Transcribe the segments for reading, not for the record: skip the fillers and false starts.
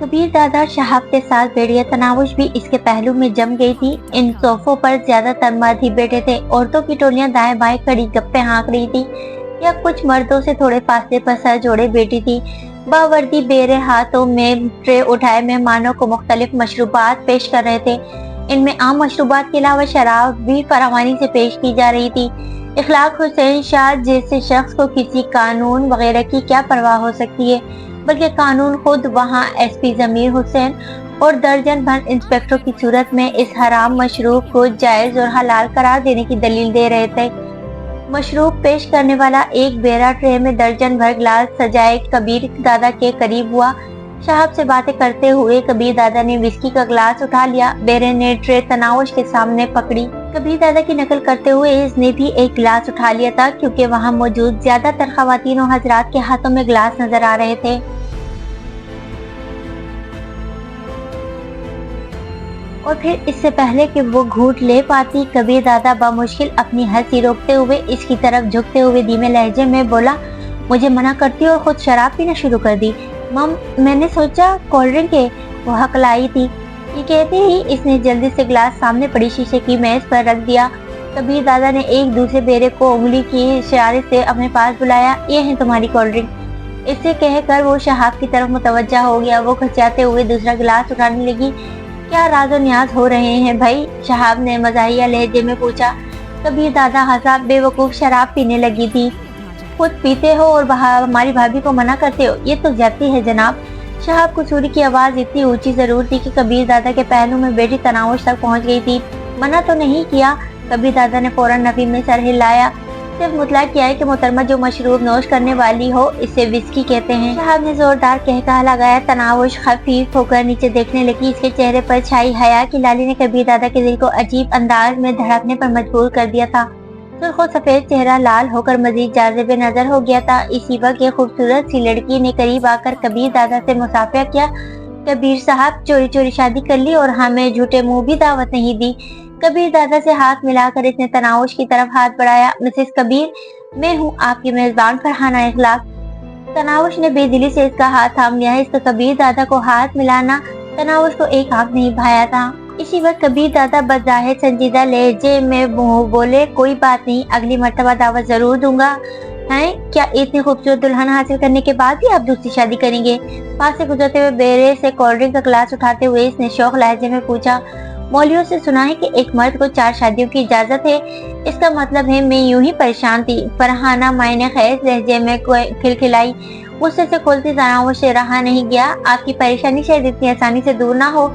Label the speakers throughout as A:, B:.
A: कबीर दादा शहाब के साथ बैठे, तनावुश भी इसके पहलू में जम गई थी। इन सोफों पर ज्यादातर मर्द ही बैठे थे। औरतों की टोलियां दाएं बाएं खड़ी गप्पे हाँक रही थी या कुछ मर्दों से थोड़े फासले पर सर जोड़े बैठी थी। बावर्दी बेरे हाथों में ट्रे उठाए मेहमानों को मुख्तलिफ मशरूबात पेश कर रहे थे। इनमें आम मशरूबात के अलावा शराब भी फरावानी से पेश की जा रही थी। इखलाक हुसैन शाह जैसे शख्स को किसी कानून वगैरह की क्या परवाह हो सकती है, बल्कि कानून खुद वहाँ एसपी जमीर हुसैन और दर्जन भर इंस्पेक्टरों की सूरत में इस हराम मशरूब को जायज और हलाल करार देने की दलील दे रहे थे। मशरूब पेश करने वाला एक बेरा ट्रे में दर्जन भर गिलास सजाए कबीर दादा के करीब हुआ। साहब से बातें करते हुए कबीर दादा ने विस्की का गिलास उठा लिया। बेरे ने ट्रे तनावुश के सामने पकड़ी। कबीर दादा की नकल करते हुए इसने भी एक गिलास उठा लिया था, क्योंकि वहाँ मौजूद ज्यादातर खवातीन और हजरात के हाथों में गिलास नजर आ रहे थे। और फिर इससे पहले कि वो घूंट ले पाती, कबीर दादा बामुश्किल अपनी हंसी रोकते हुए इसकी तरफ झुकते हुए धीमे लहजे में बोला, मुझे मना करती और खुद शराब पीना शुरू कर दी। मम, मैंने सोचा कोल्ड ड्रिंक है। वो हकलाई थी। ये कहते ही इसने जल्दी से गिलास सामने पड़ी शीशे की मेज पर रख दिया। कबीर दादा ने एक दूसरे बेरे को उंगली की इशारे से अपने पास बुलाया, ये है तुम्हारी कोल्ड ड्रिंक। इसे कहकर वो शहाब की तरफ मुतवज्जा हो गया। वो खचाते हुए दूसरा गिलास उठाने लगी। क्या राजो न्याज हो रहे हैं भाई? शहाब ने मजाहिया लहजे में पूछा। कबीर दादा हंसा। बेवकूफ, शराब पीने लगी थी, खुद पीते हो और हमारी भाभी को मना करते हो, ये तो ज्यादती है जनाब। शहाब कसूरी की आवाज इतनी ऊंची जरूर थी कि कबीर दादा के पहलू में बैठी तनावुश तक पहुंच गई थी। मना तो नहीं किया। कबीर दादा ने फौरन नफी में सर हिलाया। सिर्फ मुतला किया है कि मोहतरमा जो मशरूब नोश करने वाली हो इसे विस्की कहते हैं। शहाब ने जोरदार कहका लगाया। तनावुश खफीफ होकर नीचे देखने लगी। इसके चेहरे पर छाई हया की लाली ने कबीर दादा के दिल को अजीब अंदाज में धड़कने पर मजबूर कर दिया था। सुर्ख और सफेद चेहरा लाल होकर मजीद जाज़िब नजर हो गया था। इसी वक्त एक खूबसूरत सी लड़की ने करीब आकर कबीर दादा से मुसाफिया किया। कबीर साहब, चोरी चोरी शादी कर ली और हमें झूठे मुंह भी दावत नहीं दी। कबीर दादा से हाथ मिलाकर इसने तनावुश की तरफ हाथ बढ़ाया। मिसेस कबीर, मैं हूँ आपकी मेजबान फरहाना इखलाक। तनावुश ने बेदिली से इसका हाथ थाम लिया। इसका कबीर दादा को हाथ मिलाना तनावुश को एक आंख नहीं भाया था। इसी वक्त कबीर दादा बज़ाहिर संजीदा लहजे में बोले, कोई बात नहीं, अगली मर्तबा दावत जरूर दूंगा। हैं, क्या इतनी खूबसूरत दुल्हन हासिल करने के बाद भी आप दूसरी शादी करेंगे? पास से गुजरते हुए बेरे से कोल्ड ड्रिंक का गिलास उठाते हुए इसने शौक लहजे में पूछा, मौलियों से सुना है कि एक मर्द को 4 शादियों की इजाजत है। इसका मतलब है मैं यूं ही परेशान थी। फरहाना मायने खैर लहजे में खिलखिलाई। गुस्से से खोलती तनाव से रहा नहीं गया। आपकी परेशानी शायद इतनी आसानी से दूर ना हो।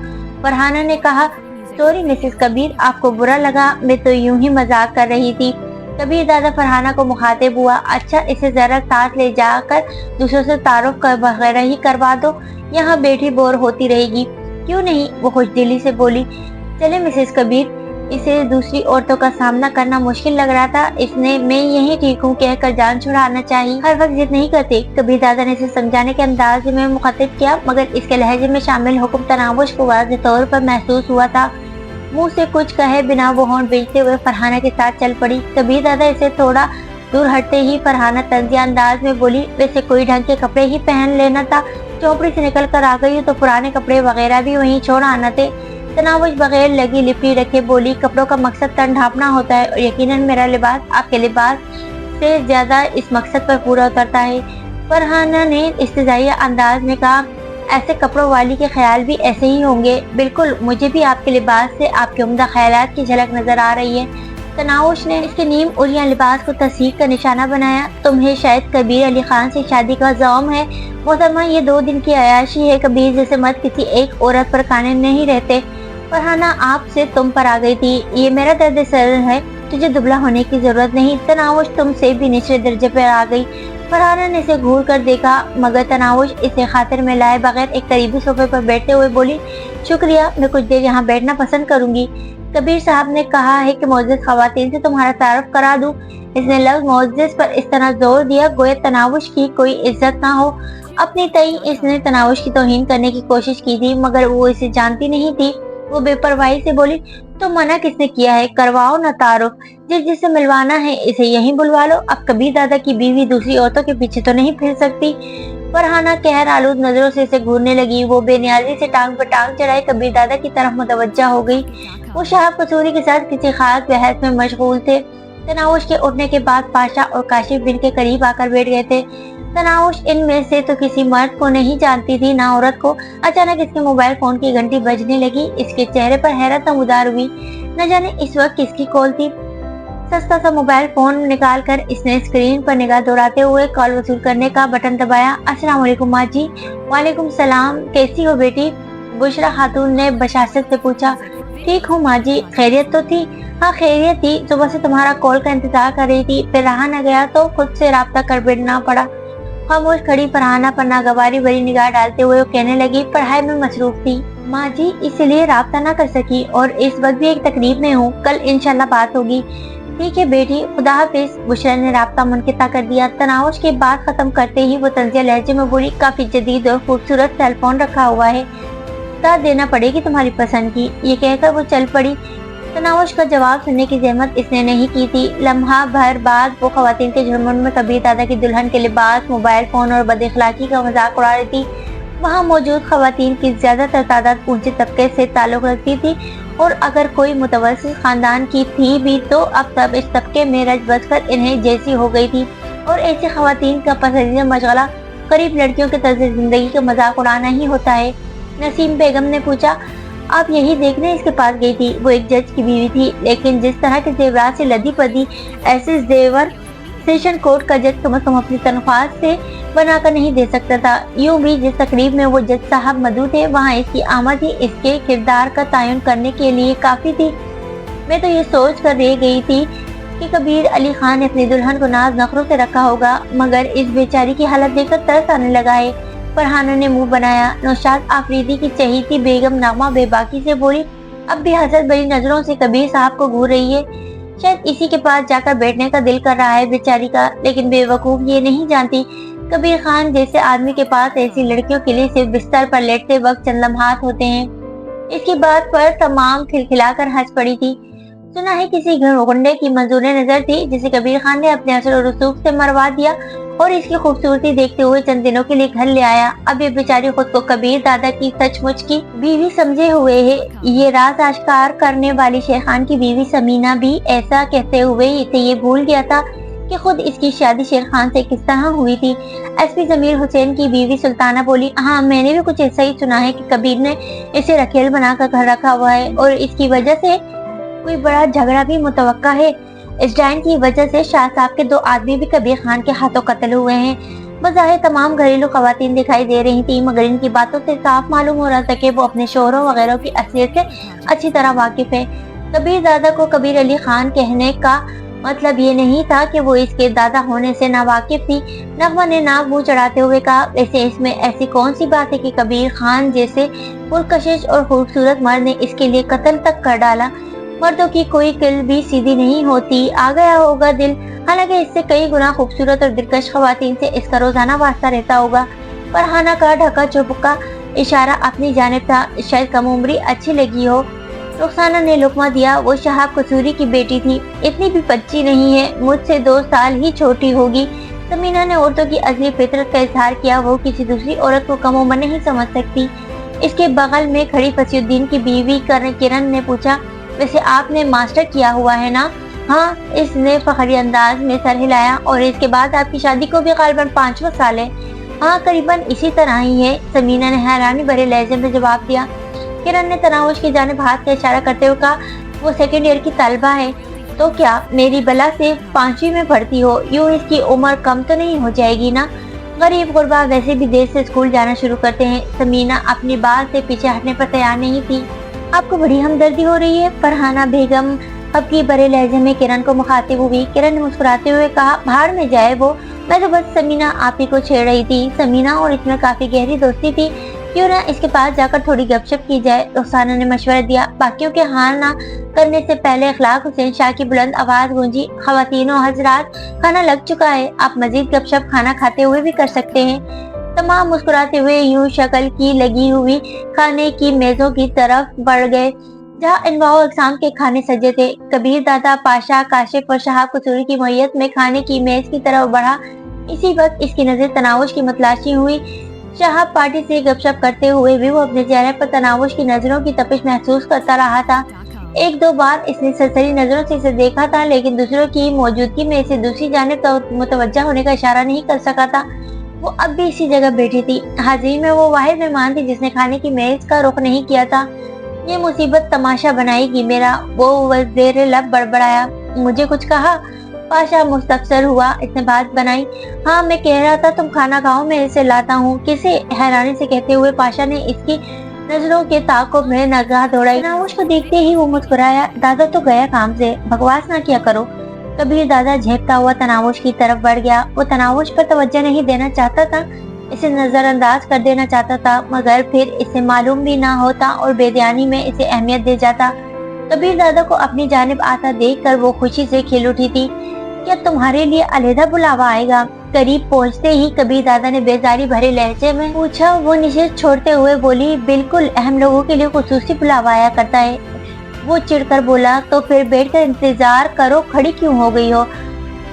A: फरहाना ने कहा, सॉरी मिसेस कबीर, आपको बुरा लगा, मैं तो यूं ही मजाक कर रही थी। कबीर दादा फरहाना को मुखातिब हुआ, अच्छा इसे जरा साथ ले जाकर दूसरों से तारुफ कर वगैरह ही करवा दो, यहाँ बैठी बोर होती रहेगी। क्यों नहीं, वो खुशदिली से बोली। चले मिसेस कबीर, इसे दूसरी औरतों का सामना करना मुश्किल लग रहा था। इसने मैं यही ठीक हूँ कहकर जान छुड़ाना चाहिए। हर वक्त जिद नहीं करते। कबीर दादा ने इसे समझाने के अंदाज में मुखातिब किया, मगर इसके लहजे में शामिल हुक्म तनावुश को वाज़ेह तौर पर महसूस हुआ था। मुंह से कुछ कहे बिना वो होंठ बेचते हुए फरहाना के साथ चल पड़ी। कबीर दादा इसे थोड़ा दूर हटते ही फरहाना तंजिया अंदाज में बोली, वैसे कोई ढंग के कपड़े ही पहन लेना था। चौपड़ी से निकल कर आ गई तो पुराने कपड़े वगैरह भी वहीं छोड़ आना थे। तनावुश बगैर लगी लिपटी रखे बोली, कपड़ों का मकसद तन ढांपना होता है और यकीनन मेरा लिबास आपके लिबास से ज्यादा इस मकसद पर पूरा उतरता है। फरहाना ने इस्तेज़ाइया अंदाज में कहा, ऐसे कपड़ों वाली के ख्याल भी ऐसे ही होंगे। बिल्कुल, मुझे भी आपके लिबास से आपके उम्दा ख्यालात की झलक नजर आ रही है। तनावुश ने इसके नीम उरिया लिबास को तस्दीक का निशाना बनाया। तुम्हें शायद कबीर अली खान से शादी का ज़ौम है। मोहतरमा, ये 2 दिन की अयाशी है। कबीर जैसे मत किसी एक औरत पर काने नहीं रहते। फरहाना आपसे तुम पर आ गई थी। ये मेरा दर्द सर है, तुझे दुबला होने की जरूरत नहीं। तनावुश तुमसे भी निचले दर्जे पर आ गई। फरहाना ने इसे घूर कर देखा, मगर तनावुश इसे खातिर में लाए बगैर एक करीबी सोफे पर बैठते हुए बोली, शुक्रिया, मैं कुछ देर यहाँ बैठना पसंद करूंगी। कबीर साहब ने कहा है कि मोअज़्ज़िज़ ख़वातीन से तुम्हारा तारुफ करा दूं। इसने लफ्ज़ मोअज़्ज़िज़ पर इस तरह जोर दिया गोया तनावुश की कोई इज्जत ना हो। अपनी तई इसने तनावुश की तौहीन करने की कोशिश की थी, मगर वो इसे जानती नहीं थी। वो बेपरवाही से बोली, तो मना किसने किया है? करवाओ ना तारुफ, जिसे मिलवाना है इसे यहीं बुलवा लो। अब कबीर दादा की बीवी दूसरी औरतों के पीछे तो नहीं फिर सकती। फरहाना कहर आलूद नजरों से इसे घूरने लगी। वो बेनियाजी से टांग पर टांग चढ़ाए कबीर दादा की तरफ मुतवज्जा हो गई। वो शहाब कसूरी के साथ किसी खास बहस में मशगूल थे। तनाउश के उठने के बाद पाशा और काशिफ बिन के करीब आकर बैठ गए थे। तनाउश इनमें से तो किसी मर्द को नहीं जानती थी ना औरत को। अचानक इसके मोबाइल फोन की घंटी बजने लगी। इसके चेहरे पर हैरत नमूदार हुई। न जाने इस वक्त किसकी कॉल थी। सस्ता सा मोबाइल फोन निकालकर इसने स्क्रीन पर निगाह दौड़ाते हुए कॉल वसूल करने का बटन दबाया। अस्सलाम वालेकुम माँ जी। वालेकुम सलाम, कैसी हो बेटी? बुशरा खातून ने बशाशत से पूछा। ठीक हूँ माँ जी, खैरियत तो थी? हाँ खैरियत थी, सुबह से तुम्हारा कॉल का इंतजार कर रही थी, फिर रहा न गया तो खुद से राब्ता कर बैठना पड़ा। खामोश खड़ी फरहाना पर नागवारी भरी निगाह डालते हुए वो कहने लगी, पढ़ाई में मसरूफ थी माँ जी, इसलिए राब्ता न कर सकी और इस वक्त भी एक तकरीब में हूँ, कल इंशाल्लाह बात होगी। ठीक है बेटी, खुदा हाफिज। बुशरा ने राब्ता मुनक़िता कर दिया। तनाउश की बात खत्म करते ही वो तंजिया लहजे में बोली, काफी जदीद और खूबसूरत सेलफोन रखा हुआ है, बता देना पड़ेगी तुम्हारी पसंद की। ये कहकर वो चल पड़ी। तनाउश का जवाब सुनने की जहमत इसने नहीं की थी। लम्हा भर बाद वो खवातीन के झुरमुट में कबीर दादा की दुल्हन के लिबास, मोबाइल फोन और बदअखलाकी का मजाक उड़ा रही थी। वहाँ मौजूद खवातीन की ज्यादातर तादाद ऊंचे तबके से ताल्लुक रखती थी और अगर कोई मुतवस्सित खानदान की थी भी तो अब तब इस तबके में रच बस कर इन्हें जैसी हो गई थी। और ऐसी खवातीन का पसंदीदा मशगला करीब लड़कियों के तर्ज जिंदगी का मजाक उड़ाना ही होता है। नसीम बेगम ने पूछा, आप यही देखने इसके पास गई थी? वो एक जज की बीवी थी, लेकिन जिस तरह के जेवरात से लदी पदी ऐसे जेवर सेशन कोर्ट का जज कम से कम अपनी तनख्वाह से बनाकर नहीं दे सकता था। यूं भी जिस तकरीब में वो जज साहब मौजूद थे वहाँ इसकी आमद ही इसके किरदार का तयन करने के लिए काफी थी। मैं तो ये सोच कर रह गई थी कि कबीर अली खान ने अपनी दुल्हन को नाज नखरों से रखा होगा, मगर इस बेचारी की हालत देखकर तरस आने लगा है। फरहाना ने मुंह बनाया। नौशाद आफरीदी की चहीती बेगम नामा बेबाकी से बोली, अब भी हसरत बड़ी नजरों से कबीर साहब को घूर रही है। शायद इसी के पास जाकर बैठने का दिल कर रहा है बेचारी का, लेकिन बेवकूफ ये नहीं जानती कबीर खान जैसे आदमी के पास ऐसी लड़कियों के लिए सिर्फ बिस्तर पर लेटते वक्त चंद लम्हात होते हैं। इसकी बात पर तमाम खिलखिलाकर हंस पड़ी थी। सुना है किसी गुंडे की मंजूर नजर थी जिसे कबीर खान ने अपने असर और रसूख से मरवा दिया और इसकी खूबसूरती देखते हुए चंद दिनों के लिए घर ले आया। अब ये बेचारी खुद को कबीर दादा की सचमुच की बीवी समझे हुए है। ये राज आश्कार करने वाली शेख खान की बीवी समीना भी ऐसा कहते हुए इसे ये भूल गया था कि खुद इसकी शादी शेर खान से किस तरह हुई थी। एसपी जमीर हुसैन की बीवी सुल्ताना बोली, हाँ मैंने भी कुछ ऐसा ही सुना है कि कबीर ने इसे रखेल बनाकर घर रखा हुआ है और इसकी वजह से कोई बड़ा झगड़ा भी मुतवक्का है। इस डायन की वजह से शाह साहब के 2 आदमी भी कबीर खान के हाथों कत्ल हुए हैं। बज़ाहिर तमाम घरेलू खवातीन दिखाई दे रही थी, मगर इनकी बातों से साफ मालूम हो रहा था कि वो अपने शोहरों वगैरह की असलियत से अच्छी तरह वाकिफ है। कबीर दादा को कबीर अली खान कहने का मतलब ये नहीं था कि वो इसके दादा होने से नावाकिफ थी। नगमा ने नाक मुंह चढ़ाते हुए कहा, वैसे इसमें ऐसी कौन सी बात है कि कबीर खान जैसे पुरकशिश और खूबसूरत मर्द ने इसके लिए कत्ल तक कर डाला। मर्दों की कोई किल भी सीधी नहीं होती, आ गया होगा दिल। हालांकि इससे कई गुना खूबसूरत और दिलकश खवातीन से इसका रोजाना वास्ता रहता होगा। फरहाना का ढका चुपका इशारा अपनी जानिब था, शायद कम उम्री अच्छी लगी हो। रुखसाना ने लुकमा दिया। वो शहाब कसूरी की बेटी थी, इतनी भी बच्ची नहीं है, मुझसे 2 साल ही छोटी होगी। समीना ने औरतों की असली फितरत का इजहार किया, वो किसी दूसरी औरत को कम उम्र नहीं समझ सकती। इसके बगल में खड़ी फसीउद्दीन की बीवी किरण ने पूछा, वैसे आपने मास्टर किया हुआ है ना? हाँ, इसने फखरी अंदाज में सर हिलाया। और इसके बाद आपकी शादी को भी गालिबन 5वां साल है? हाँ करीबन इसी तरह ही है, समीना ने हैरानी भरे लहजे में जवाब दिया। किरण ने तनाउश की जानिब हाथ का इशारा करते हुए कहा, वो 2nd ईयर की तलबा है। तो क्या मेरी बला से 5वीं में पढ़ती हो? यूँ इसकी उम्र कम तो नहीं हो जाएगी ना? गरीब गुरबा वैसे भी देर से स्कूल जाना शुरू करते हैं। समीना अपनी बात से पीछे हटने पर तैयार नहीं थी। आपको बड़ी हमदर्दी हो रही है? फरहाना बेगम अब की बड़े लहजे में किरण को मुखातिब हुई। किरण ने मुस्कुराते हुए कहा, भाड़ में जाए वो, मैं तो बस समीना आप ही को छेड़ रही थी। समीना और इसमें काफी गहरी दोस्ती थी, क्यों ना इसके पास जाकर थोड़ी गपशप की जाए। रुखसाना ने मशवरा दिया। बाकियों के हाल ना करने से पहले इखलाक हुसैन शाह की बुलंद आवाज गूंजी, खवातीनों हजरात, खाना लग चुका है, आप मजीद गपशप खाना खाते हुए भी कर सकते हैं। तमाम मुस्कुराते हुए यूं शक्ल की लगी हुई खाने की मेजों की तरफ बढ़ गए, जहाँ अनवाओ अक़साम के खाने सजे थे। कबीर दादा, पाशा, काशिफ और शहाब कसूरी की मैयत में खाने की मेज की तरफ बढ़ा। इसी वक्त इसकी नजर तनावुश की मतलाशी हुई। शहाब पार्टी से गपशप करते हुए भी वो अपने चेहरे पर तनावुश की नजरों की तपिश महसूस करता रहा था। एक दो बार इसने सरसरी नजरों से इसे देखा था, लेकिन दूसरों की मौजूदगी में इसे दूसरी जानिब मुतवज्जा होने का इशारा नहीं कर सका था। वो अब भी इसी जगह बैठी थी। हाजिरी में वो वाहिद मेहमान थी जिसने खाने की मेज का रुख नहीं किया था। ये मुसीबत तमाशा बनाएगी मेरा, वो वज़ेर लब बड़बड़ाया। मुझे कुछ कहा? पाशा मुस्तफसर हुआ। इसने बात बनाई। हाँ, मैं कह रहा था तुम खाना खाओ, मैं इसे लाता हूँ। किसे? हैरानी से कहते हुए पाशा ने इसकी नजरों के ताक़ुब में नगाह दौड़ाई। तनावुश को देखते ही वो मुस्कुराया। दादा तो गया काम से, बकवास ना किया करो। कबीर दादा झेपता हुआ तनावुश की तरफ बढ़ गया। वो तनावुश पर तवज्जो नहीं देना चाहता था, इसे नजरअंदाज कर देना चाहता था, मगर फिर इसे मालूम भी ना होता और बेध्यानी में इसे अहमियत दे जाता। कबीर दादा को अपनी जानिब आता देखकर वो खुशी से खिल उठी थी। क्या तुम्हारे लिए अलहदा बुलावा आएगा? करीब पहुंचते ही कबीर दादा ने बेजारी भरे लहजे में पूछा। वो निषेध छोड़ते हुए बोली, बिल्कुल, अहम लोगों के लिए खुसूसी बुलावा आया करता है। वो चिढ़कर बोला, तो फिर बैठकर इंतजार करो, खड़ी क्यों हो गई हो?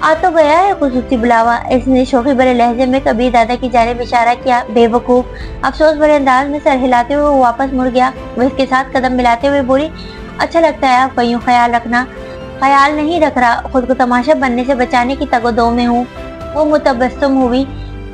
A: आ तो गया है खुसूसी बुलावा। इसने शोखी भरे लहजे में कबीर दादा की जानिब इशारा किया। बेवकूफ। अफसोस भरे अंदाज में सर हिलाते हुए वो वापस मुड़ गया। वो इसके साथ कदम मिलाते हुए बोली, अच्छा लगता है आपका यूं ख्याल रखना। ख्याल नहीं रख रहा, खुद को तमाशा बनने से बचाने की तगोदो में हूँ। वो मुतबस्सुम हुई।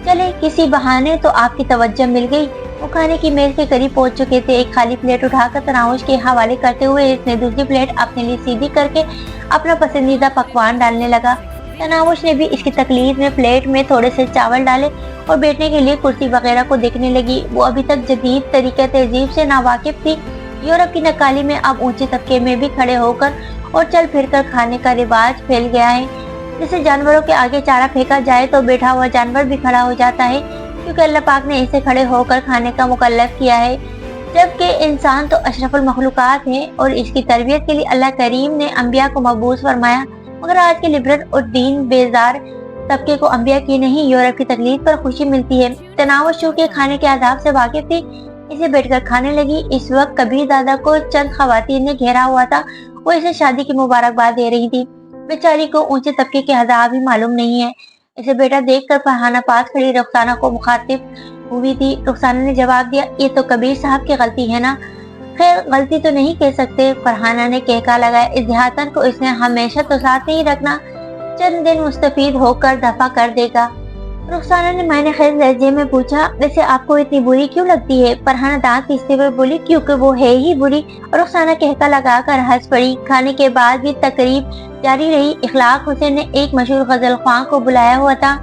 A: चले, किसी बहाने तो आपकी तवज्जो मिल गई। वो खाने की मेज के करीब पहुंच चुके थे। एक खाली प्लेट उठाकर तनावुश के हवाले करते हुए इसने दूसरी प्लेट अपने लिए सीधी करके अपना पसंदीदा पकवान डालने लगा। तनावुश ने भी इसकी तकलीफ में प्लेट में थोड़े से चावल डाले और बैठने के लिए कुर्सी वगैरह को देखने लगी। वो अभी तक जदीद तरीके तहजीब से नावाकिफ थी। यूरोप की नकाली में अब ऊंचे तबके में भी खड़े होकर और चल फिरकर खाने का रिवाज फैल गया है। जैसे जानवरों के आगे चारा फेंका जाए तो बैठा हुआ जानवर भी खड़ा हो जाता है, क्योंकि अल्लाह पाक ने इसे खड़े होकर खाने का मुकल्लफ किया है। जबकि इंसान तो अशरफुल मखलूकात है और इसकी तरबियत के लिए अल्लाह करीम ने अंबिया को मबूस फरमाया। मगर आज के लिबरल और दीन बेजार तबके को अंबिया की नहीं, यूरोप की तकलीफ पर खुशी मिलती है। तनावुश चूंकि खाने के आदाब से वाकिफ थी, इसे बैठकर खाने लगी। इस वक्त कबीर दादा को चंद खवातीन ने घेरा हुआ था। वो इसे शादी की मुबारकबाद दे रही थी। बेचारी को ऊंचे तबके के आदाब ही मालूम नहीं है। इसे बेटा देखकर फरहाना पास खड़ी रुखसाना को मुखातिब हुई थी। रुखसाना ने जवाब दिया, ये तो कबीर साहब की गलती है ना? खैर, गलती तो नहीं कह सकते, फरहाना ने कहका लगाया। इस देहातन को इसने हमेशा तो साथ नहीं रखना, चंद दिन मुस्तफीद होकर दफा कर देगा। रुखसाना ने मैंने खैर लहजे में पूछा, वैसे आपको इतनी बुरी क्यों लगती है? फरहाना दांत पीसते हुए बोली, क्योंकि वो है ही बुरी। रुखसाना कहका लगाकर हंस पड़ी। खाने के बाद भी तकरीब जारी रही। इखलाक हुसैन ने एक मशहूर गजल ख्वां को बुलाया हुआ था।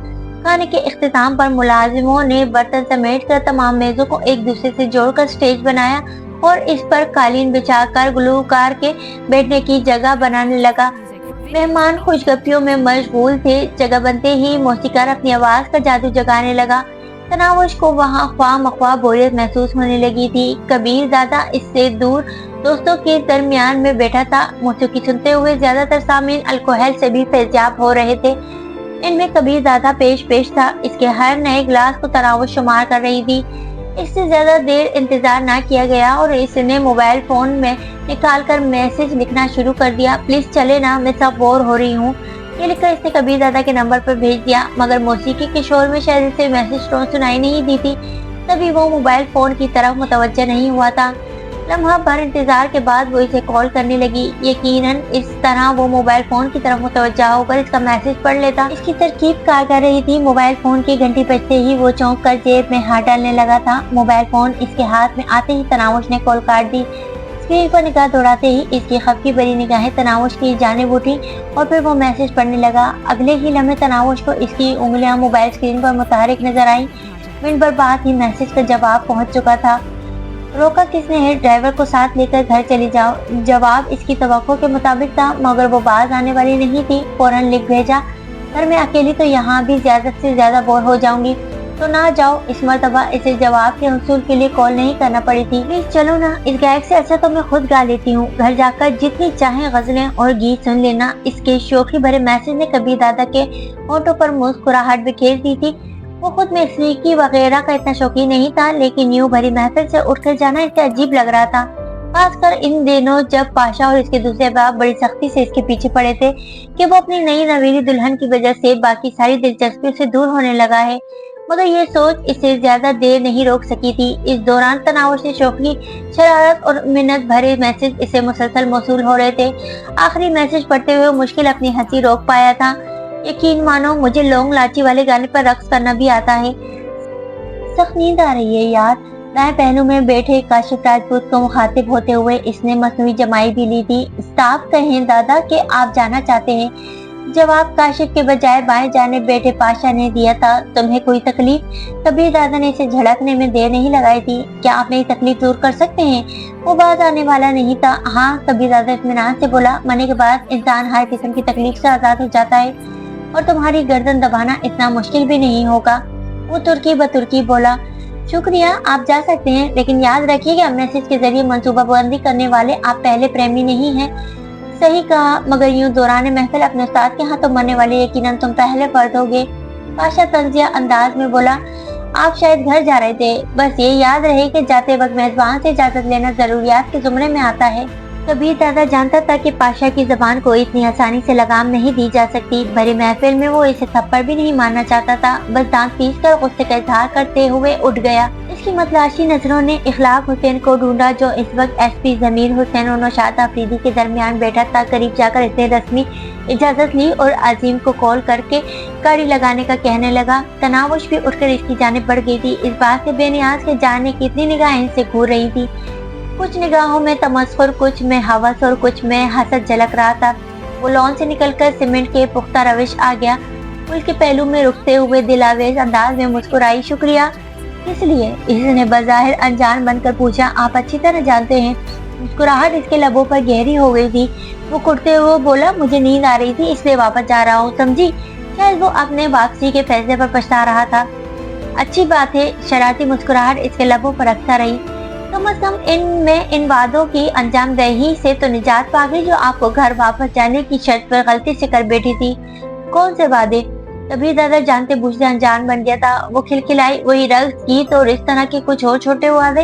A: खाने के इख्तिताम पर मुलाजिमों ने बर्तन समेट कर तमाम मेजों को एक दूसरे से जोड़कर स्टेज बनाया और इस पर कालीन बिछाकर गुलूकार के बैठने की जगह बनाने लगा। मेहमान खुशगपियों में मशगूल थे। जगह बनते ही मौसीकार अपनी आवाज का जादू जगाने लगा। तनावुश को वहाँ ख्वाह मख्वाह बोरियत महसूस होने लगी थी। कबीर दादा इससे दूर दोस्तों के दरमियान में बैठा था। मौसीकी सुनते हुए ज्यादातर सामीन अल्कोहल से भी फैज़याब हो रहे थे। इनमें कबीर दादा पेश था। इसके हर नए गिलास को तनावुश शुमार कर रही थी। इससे ज्यादा देर इंतजार ना किया गया और इसने मोबाइल फोन में निकालकर मैसेज लिखना शुरू कर दिया। प्लीज चले ना, मैं सब बोर हो रही हूँ। ये लिखकर इसने कबीर दादा के नंबर पर भेज दिया, मगर मौसीकी के शोर में शायद इसे मैसेज टोन सुनाई नहीं दी थी। तभी वो मोबाइल फोन की तरफ मुतवज्जह नहीं हुआ था। लम्हा भर इंतजार के बाद वो इसे कॉल करने लगी। यकीनन इस तरह वो मोबाइल फोन की तरफ मुतवज्जा होकर इसका मैसेज पढ़ लेता। इसकी तरकीब कार कर रही थी। मोबाइल फोन की घंटी बजते ही वो चौंक कर जेब में हाथ डालने लगा था। मोबाइल फोन इसके हाथ में आते ही तनावुश ने कॉल काट दी। स्क्रीन पर निगाह दौड़ाते ही इसकी खफकी भरी निगाहें तनावुश की जानिब उठी और फिर वो मैसेज पढ़ने लगा। अगले ही लम्हे तनावुश को इसकी उंगलियां मोबाइल स्क्रीन पर मुतहरिक नजर आई। मिनट भर बाद ही मैसेज का जवाब पहुंच चुका था। रोका किसने है? ड्राइवर को साथ लेकर घर चली जाओ। जवाब इसकी तवक्को के मुताबिक था, मगर वो बाज आने वाली नहीं थी। फौरन लिख भेजा, घर में अकेली तो यहाँ भी ज्यादा से ज्यादा बोर हो जाऊंगी, तो ना जाओ। इस मर्तबा इसे जवाब के हुसूल के लिए कॉल नहीं करना पड़ी थी। प्लीज चलो ना, इस गायक से अच्छा तो मैं खुद गा लेती हूँ। घर जाकर जितनी चाहे गजलें और गीत सुन लेना। इसके शोखी भरे मैसेज ने कबीर दादा के होंठों पर मुस्कुराहट बिखेर दी थी। वो खुद मौसीकी वगैरह का इतना शौकीन नहीं था, लेकिन यूं भरी महफिल से उठकर जाना इसे अजीब लग रहा था। खास कर इन दिनों जब पाशा और इसके दूसरे बाप बड़ी सख्ती से इसके पीछे पड़े थे कि वो अपनी नई नवेली दुल्हन की वजह से बाकी सारी दिलचस्पियों से दूर होने लगा है। मगर ये सोच इसे ज्यादा देर नहीं रोक सकी थी। इस दौरान तनाव से शौकी शरारत और मिन्नत भरे मैसेज इसे मुसलसल मौसूल हो रहे थे। आखिरी मैसेज पढ़ते हुए मुश्किल अपनी हंसी रोक पाया था। यकीन मानो मुझे लौंग लाची वाले गाने पर रक्स करना भी आता है। सख्त नींद आ रही है यार। दाएं पहलू में बैठे काशिफ राजपूत को मुखातिब होते हुए इसने मसनूई जमाई भी ली थी। साफ कहें दादा कि आप जाना चाहते हैं। जवाब काशिफ के बजाय बाएं जाने बैठे पाशा ने दिया था। तुम्हें कोई तकलीफ? कबीर दादा ने इसे झड़कने में देर नहीं लगाई थी। क्या आप मेरी तकलीफ दूर कर सकते हैं? वो बात आने वाला नहीं था। हाँ, कबीर दादा इत्मीनान से बोला। मरने के बाद इंसान हर किस्म की तकलीफ से आजाद हो जाता है और तुम्हारी गर्दन दबाना इतना मुश्किल भी नहीं होगा। वो तुर्की बतुर्की बोला। शुक्रिया, आप जा सकते हैं, लेकिन याद रखिएगा मैसेज के जरिए मंसूबाबंदी करने वाले आप पहले प्रेमी नहीं हैं। सही कहा, मगर यूं दौरान महफिल अपने उस्ताद के हाथों मरने वाले यकीनन तुम पहले फर्द होगे। पाशा तंजिया अंदाज में बोला। आप शायद घर जा रहे थे। बस ये याद रहे कि जाते वक्त मेजबान से इजाजत लेना जरूरियात के जुमरे में आता है। कबीर दादा जानता था कि पाशा की जबान को इतनी आसानी से लगाम नहीं दी जा सकती। भरी महफिल में वो इसे थप्पड़ भी नहीं मारना चाहता था। बस दांत पीस कर गुस्से का इजहार करते हुए उठ गया। इसकी मतलाशी नजरों ने इखलाक हुसैन को ढूंढा, जो इस वक्त एसपी जमीर हुसैन और नौशाद अफरीदी के दरमियान बैठा था। करीब जाकर इसने रस्मी इजाजत ली और अजीम को कॉल करके गाड़ी लगाने का कहने लगा। तनावुश भी उठकर इसकी जानिब बढ़ गई थी। इस बात से बेनियाज के जाने कितनी निगाहें इनसे घूर रही थी। कुछ निगाहों में तमस्खुर, कुछ में हवस और कुछ में हसद झलक रहा था। वो लॉन से निकलकर सीमेंट के पुख्ता रविश आ गया। पुल के पहलू में रुकते हुए दिलावेज अंदाज में मुस्कुराई। शुक्रिया। किस लिए? इसने बज़ाहिर अनजान बनकर पूछा। आप अच्छी तरह जानते हैं। मुस्कुराहट इसके लबों पर गहरी हो गई थी। वो कुटते हुए बोला, मुझे नींद आ रही थी इसलिए वापस जा रहा हूँ, समझी? शायद वो अपने वापसी के फैसले पर पछता रहा था। अच्छी बात है। शरारती मुस्कुराहट इसके लबों पर रखता रही। कम से कम इन वादों की अंजाम दही से तो निजात पा गई जो आपको घर वापस जाने की शर्त पर गलती से कर बैठी थी। कौन से वादे? कबीर दादा जानते बूझते अनजान बन गया था। वो खिलखिलाई। वही रक्स, गीत और इस तरह के कुछ और छोटे वादे।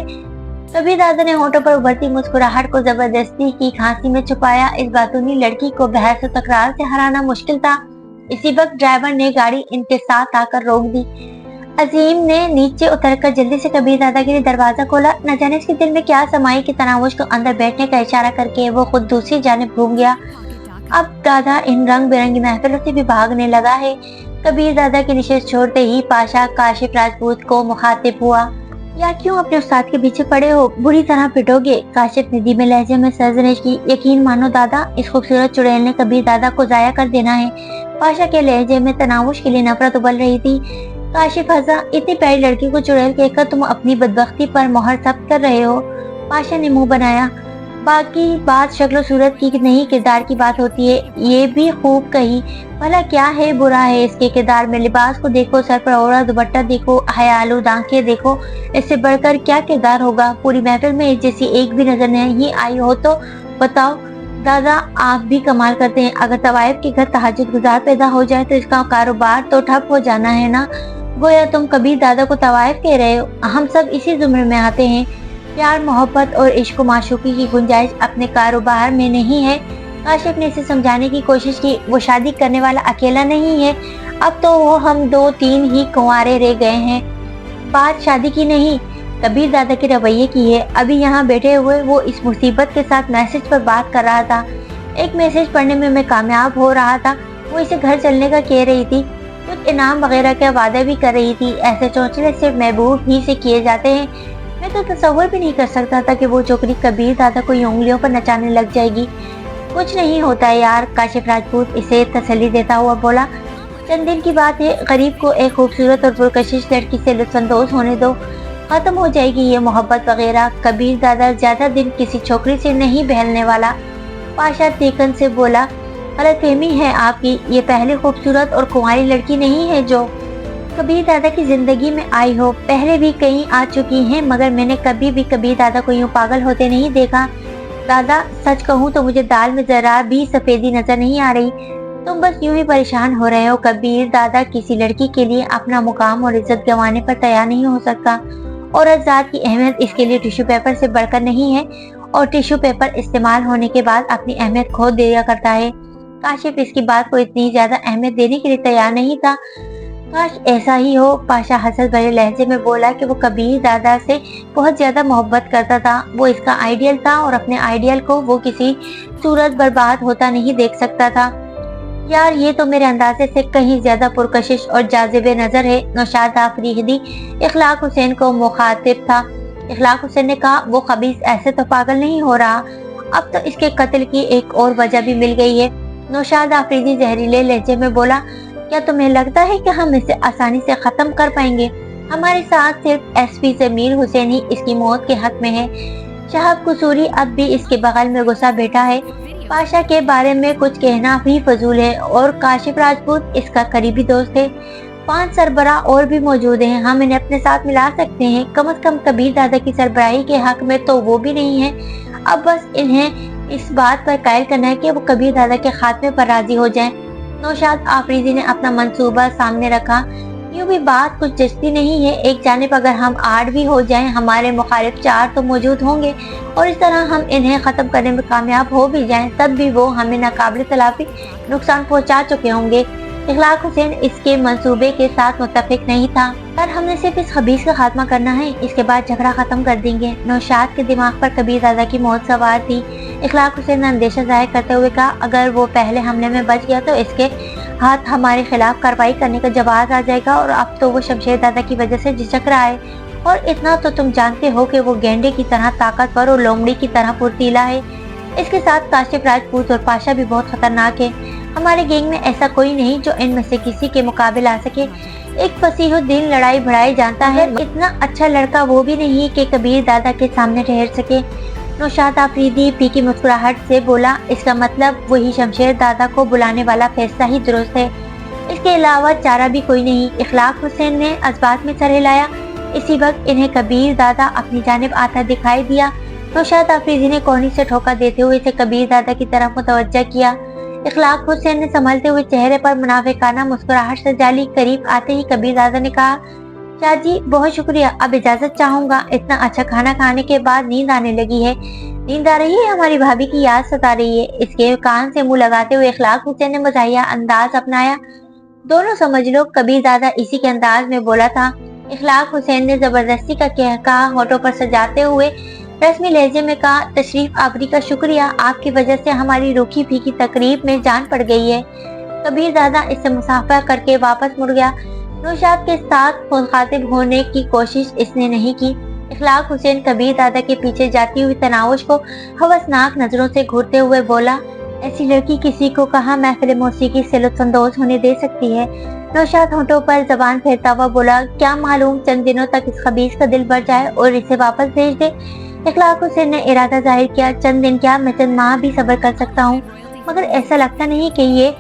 A: कबीर दादा ने होठों पर उभरती मुस्कुराहट को जबरदस्ती की खांसी में छुपाया। इस बातूनी लड़की को बहस और तकरार से हराना मुश्किल था। इसी वक्त ड्राइवर ने गाड़ी इनके साथ आकर रोक दी। अजीम ने नीचे उतरकर जल्दी से कबीर दादा के लिए दरवाजा खोला। न जाने इसके दिल में क्या समाई कि तनावुश को अंदर बैठने का इशारा करके वो खुद दूसरी जानिब घूम गया। अब दादा इन रंग बिरंगी महफिलों से भी भागने लगा है। कबीर दादा की निशेष छोड़ते ही पाशा काशिफ राजपूत को मुखातिब हुआ। या क्यों अपने उस्ताद के पीछे पड़े हो? बुरी तरह पिटोगे। काशिफ ने धीमे लहजे में सर्जनिश की। यकीन मानो दादा, इस खूबसूरत चुड़ैल ने कबीर दादा को जाया कर देना है। पाशा के लहजे में तनावुश के लिए नफरत उबल रही थी। काशिफ हंसा। इतनी प्यारी लड़की को चुड़ैल कहकर तुम अपनी बदबख्ती पर मोहर जब्त कर रहे हो। पाशा ने मुंह बनाया। बाकी बात शक्ल सूरत की नहीं, किरदार की बात होती है। ये भी खूब कही। भला क्या है बुरा है इसके किरदार में? लिबास को देखो, सर पर ओढ़ा दुपट्टा देखो, हयालू आंखें देखो। इससे बढ़कर क्या किरदार होगा? पूरी महफिल में इस जैसी एक भी नजर नहीं आई हो तो बताओ। दादा, आप भी कमाल करते हैं। अगर तवाइफ के घर तहज्जुद गुजार पैदा हो जाए तो इसका कारोबार तो ठप हो जाना है ना। गोया तुम कबीर दादा को तवाइफ कह रहे हो। हम सब इसी जुमरे में आते हैं। प्यार, मोहब्बत और इश्क माशूकी की गुंजाइश अपने कारोबार में नहीं है। काशिफ ने इसे समझाने की कोशिश की। वो शादी करने वाला अकेला नहीं है। अब तो वो हम 2-3 ही कुंवारे रह गए हैं। बात शादी की नहीं, कबीर दादा के रवैये की है। अभी यहाँ बैठे हुए वो इस मुसीबत के साथ मैसेज पर बात कर रहा था। एक मैसेज पढ़ने में मैं कामयाब हो रहा था। वो इसे घर चलने का कह रही थी। कुछ इनाम वगैरह का वादा भी कर रही थी। ऐसे चौंचले सिर्फ महबूब ही से किए जाते हैं। मैं तो तसव्वुर भी नहीं कर सकता था कि वो छोकरी कबीर दादा को उंगलियों पर नचाने लग जाएगी। कुछ नहीं होता है यार, काशिफ राजपूत इसे तसल्ली देता हुआ बोला। चंद दिन की बात है। गरीब को एक खूबसूरत और पुरकशिश लड़की से लुत्फानंदोज होने दो, खत्म हो जाएगी ये मोहब्बत वगैरह। कबीर दादा ज्यादा दिन किसी छोकरी से नहीं बहलने वाला। पाशा तीखन से बोला। गलतफहमी है आपकी। ये पहले खूबसूरत और कुंवारी लड़की नहीं है जो कबीर दादा की जिंदगी में आई हो। पहले भी कहीं आ चुकी हैं, मगर मैंने कभी भी कबीर दादा को यूं पागल होते नहीं देखा। दादा, सच कहूँ तो मुझे दाल में जरा भी सफेदी नजर नहीं आ रही। तुम बस यूं ही परेशान हो रहे हो। कबीर दादा किसी लड़की के लिए अपना मुकाम और इज्जत गंवाने पर तैयार नहीं हो सकता। और जात की अहमियत इसके लिए टिश्यू पेपर से बढ़कर नहीं है। और टिश्यू पेपर इस्तेमाल होने के बाद अपनी अहमियत खो दिया करता है। काशिफ इसकी बात को इतनी ज्यादा अहमियत देने के लिए तैयार नहीं था। काश ऐसा ही हो, पाशा हसरत भरे लहजे में बोला कि वो कबीर दादा से बहुत ज्यादा मोहब्बत करता था। वो इसका आइडियल था और अपने आइडियल को वो किसी सूरत बर्बाद होता नहीं देख सकता था। यार ये तो मेरे अंदाजे से कहीं ज्यादा पुरकशिश और जाजिबे नजर है। नौशाद आफरीदी इखलाक हुसैन को मुखातिब था। इखलाक हुसैन ने कहा, वो खबीस ऐसे तो पागल नहीं हो रहा, अब तो इसके कत्ल की एक और वजह भी मिल गई है। नौशाद आफरीदी जहरीले लहजे में बोला, क्या तुम्हें लगता है कि हम इसे आसानी से खत्म कर पाएंगे? हमारे साथ सिर्फ एसपी जमीर हुसैन ही इसकी मौत के हक में है। शहाब कसूरी अब भी इसके बगल में घुसा बैठा है। पाशा के बारे में कुछ कहना भी फजूल है और काशिफ राजपूत इसका करीबी दोस्त है। 5 सरबरा और भी मौजूद हैं, हम इन्हें अपने साथ मिला सकते हैं। कम से कम कबीर दादा की सरबराही के हक में तो वो भी नहीं है। अब बस इन्हें इस बात पर कायल करना है कि वो कबीर दादा के खात्मे पर राजी हो जाएं। नौशाद आफरीदी ने अपना मंसूबा सामने रखा। यूं भी बात कुछ जचती नहीं है। एक जानिब अगर हम 8 भी हो जाएं, हमारे मुखालिफ 4 तो मौजूद होंगे और इस तरह हम इन्हें खत्म करने में कामयाब हो भी जाएं, तब भी वो हमें नाकाबिल तलाफी नुकसान पहुंचा चुके होंगे। इखलाक हुसैन इसके मंसूबे के साथ मुत्तफिक नहीं था। पर हमने सिर्फ इस खबीस का खात्मा करना है, इसके बाद झगड़ा खत्म कर देंगे। नौशाद के दिमाग पर कबीर दादा की मौत सवार थी। इखलाक हुसैन ने अंदेशा जाहिर करते हुए कहा, अगर वो पहले हमले में बच गया तो इसके हाथ हमारे खिलाफ कार्रवाई करने का जवाब आ जाएगा और अब तो वो शमशेर दादा की वजह से झिझक रहा है। और इतना तो तुम जानते हो कि वो गेंडे की तरह ताकतवर और लोमड़ी की तरह फुर्तीला है। इसके साथ काशिफ राजपूत और पाशा भी बहुत खतरनाक है। हमारे गैंग में ऐसा कोई नहीं जो इनमें से किसी के मुकाबले आ सके। एक फसीह दिल लड़ाई भड़ाई जानता है, इतना अच्छा लड़का वो भी नहीं कि कबीर दादा के सामने ठहर सके। नौशाद आफरीदी फीकी मुस्कुराहट से बोला, इसका मतलब वही शमशेर दादा को बुलाने वाला फैसला ही दुरुस्त है, इसके अलावा चारा भी कोई नहीं। इखलाक हुसैन ने अस्बात में सर हिलाया। इसी वक्त इन्हें कबीर दादा अपनी जानिब आता दिखाई दिया। नौशाद आफरीदी ने कोहनी से ठोका देते हुए इसे कबीर दादा की तरफ मुतवज्जा किया। इखलाक हुसैन ने संभलते हुए चेहरे पर मुनाफिकाना मुस्कुराहट से जाली। करीब आते ही कबीर दादा ने कहा, शाह जी बहुत शुक्रिया, अब इजाजत चाहूंगा। इतना अच्छा खाना खाने के बाद नींद आने लगी है। नींद आ रही है? हमारी भाभी की याद सता रही है। इसके कान से मुंह लगाते हुए इखलाक हुसैन ने मजाहिया अंदाज अपनाया। दोनों समझ लो, कबीर दादा इसी के अंदाज में बोला था। इखलाक हुसैन ने जबरदस्ती का कहा होठों पर सजाते हुए रस्मी लहजे में कहा, तशरीफ आवरी का शुक्रिया, आपकी वजह से हमारी रूखी फीकी तकरीब में जान पड़ गई है। कबीर दादा इससे मुसाफा करके वापस मुड़ गया। नौशाद के साथ मुखातिब होने की कोशिश इसने नहीं की। इखलाक हुसैन कबीर दादा के पीछे जाती हुई तनावुश को हवसनाक नजरों से घूरते हुए बोला, ऐसी लड़की किसी को कहाँ महफिल मौसीकी से लुत्फअंदोज होने दे सकती है। नौशाद होठों पर जबान फेरता हुआ बोला, क्या मालूम चंद दिनों तक इस खबीस का दिल भर जाए और इसे वापस भेज दे। इखलाक हुसैन ने इरादा जाहिर किया, चंद दिन क्या, मैं चंद माह भी सब्र कर सकता हूँ, मगर ऐसा लगता नहीं कि ये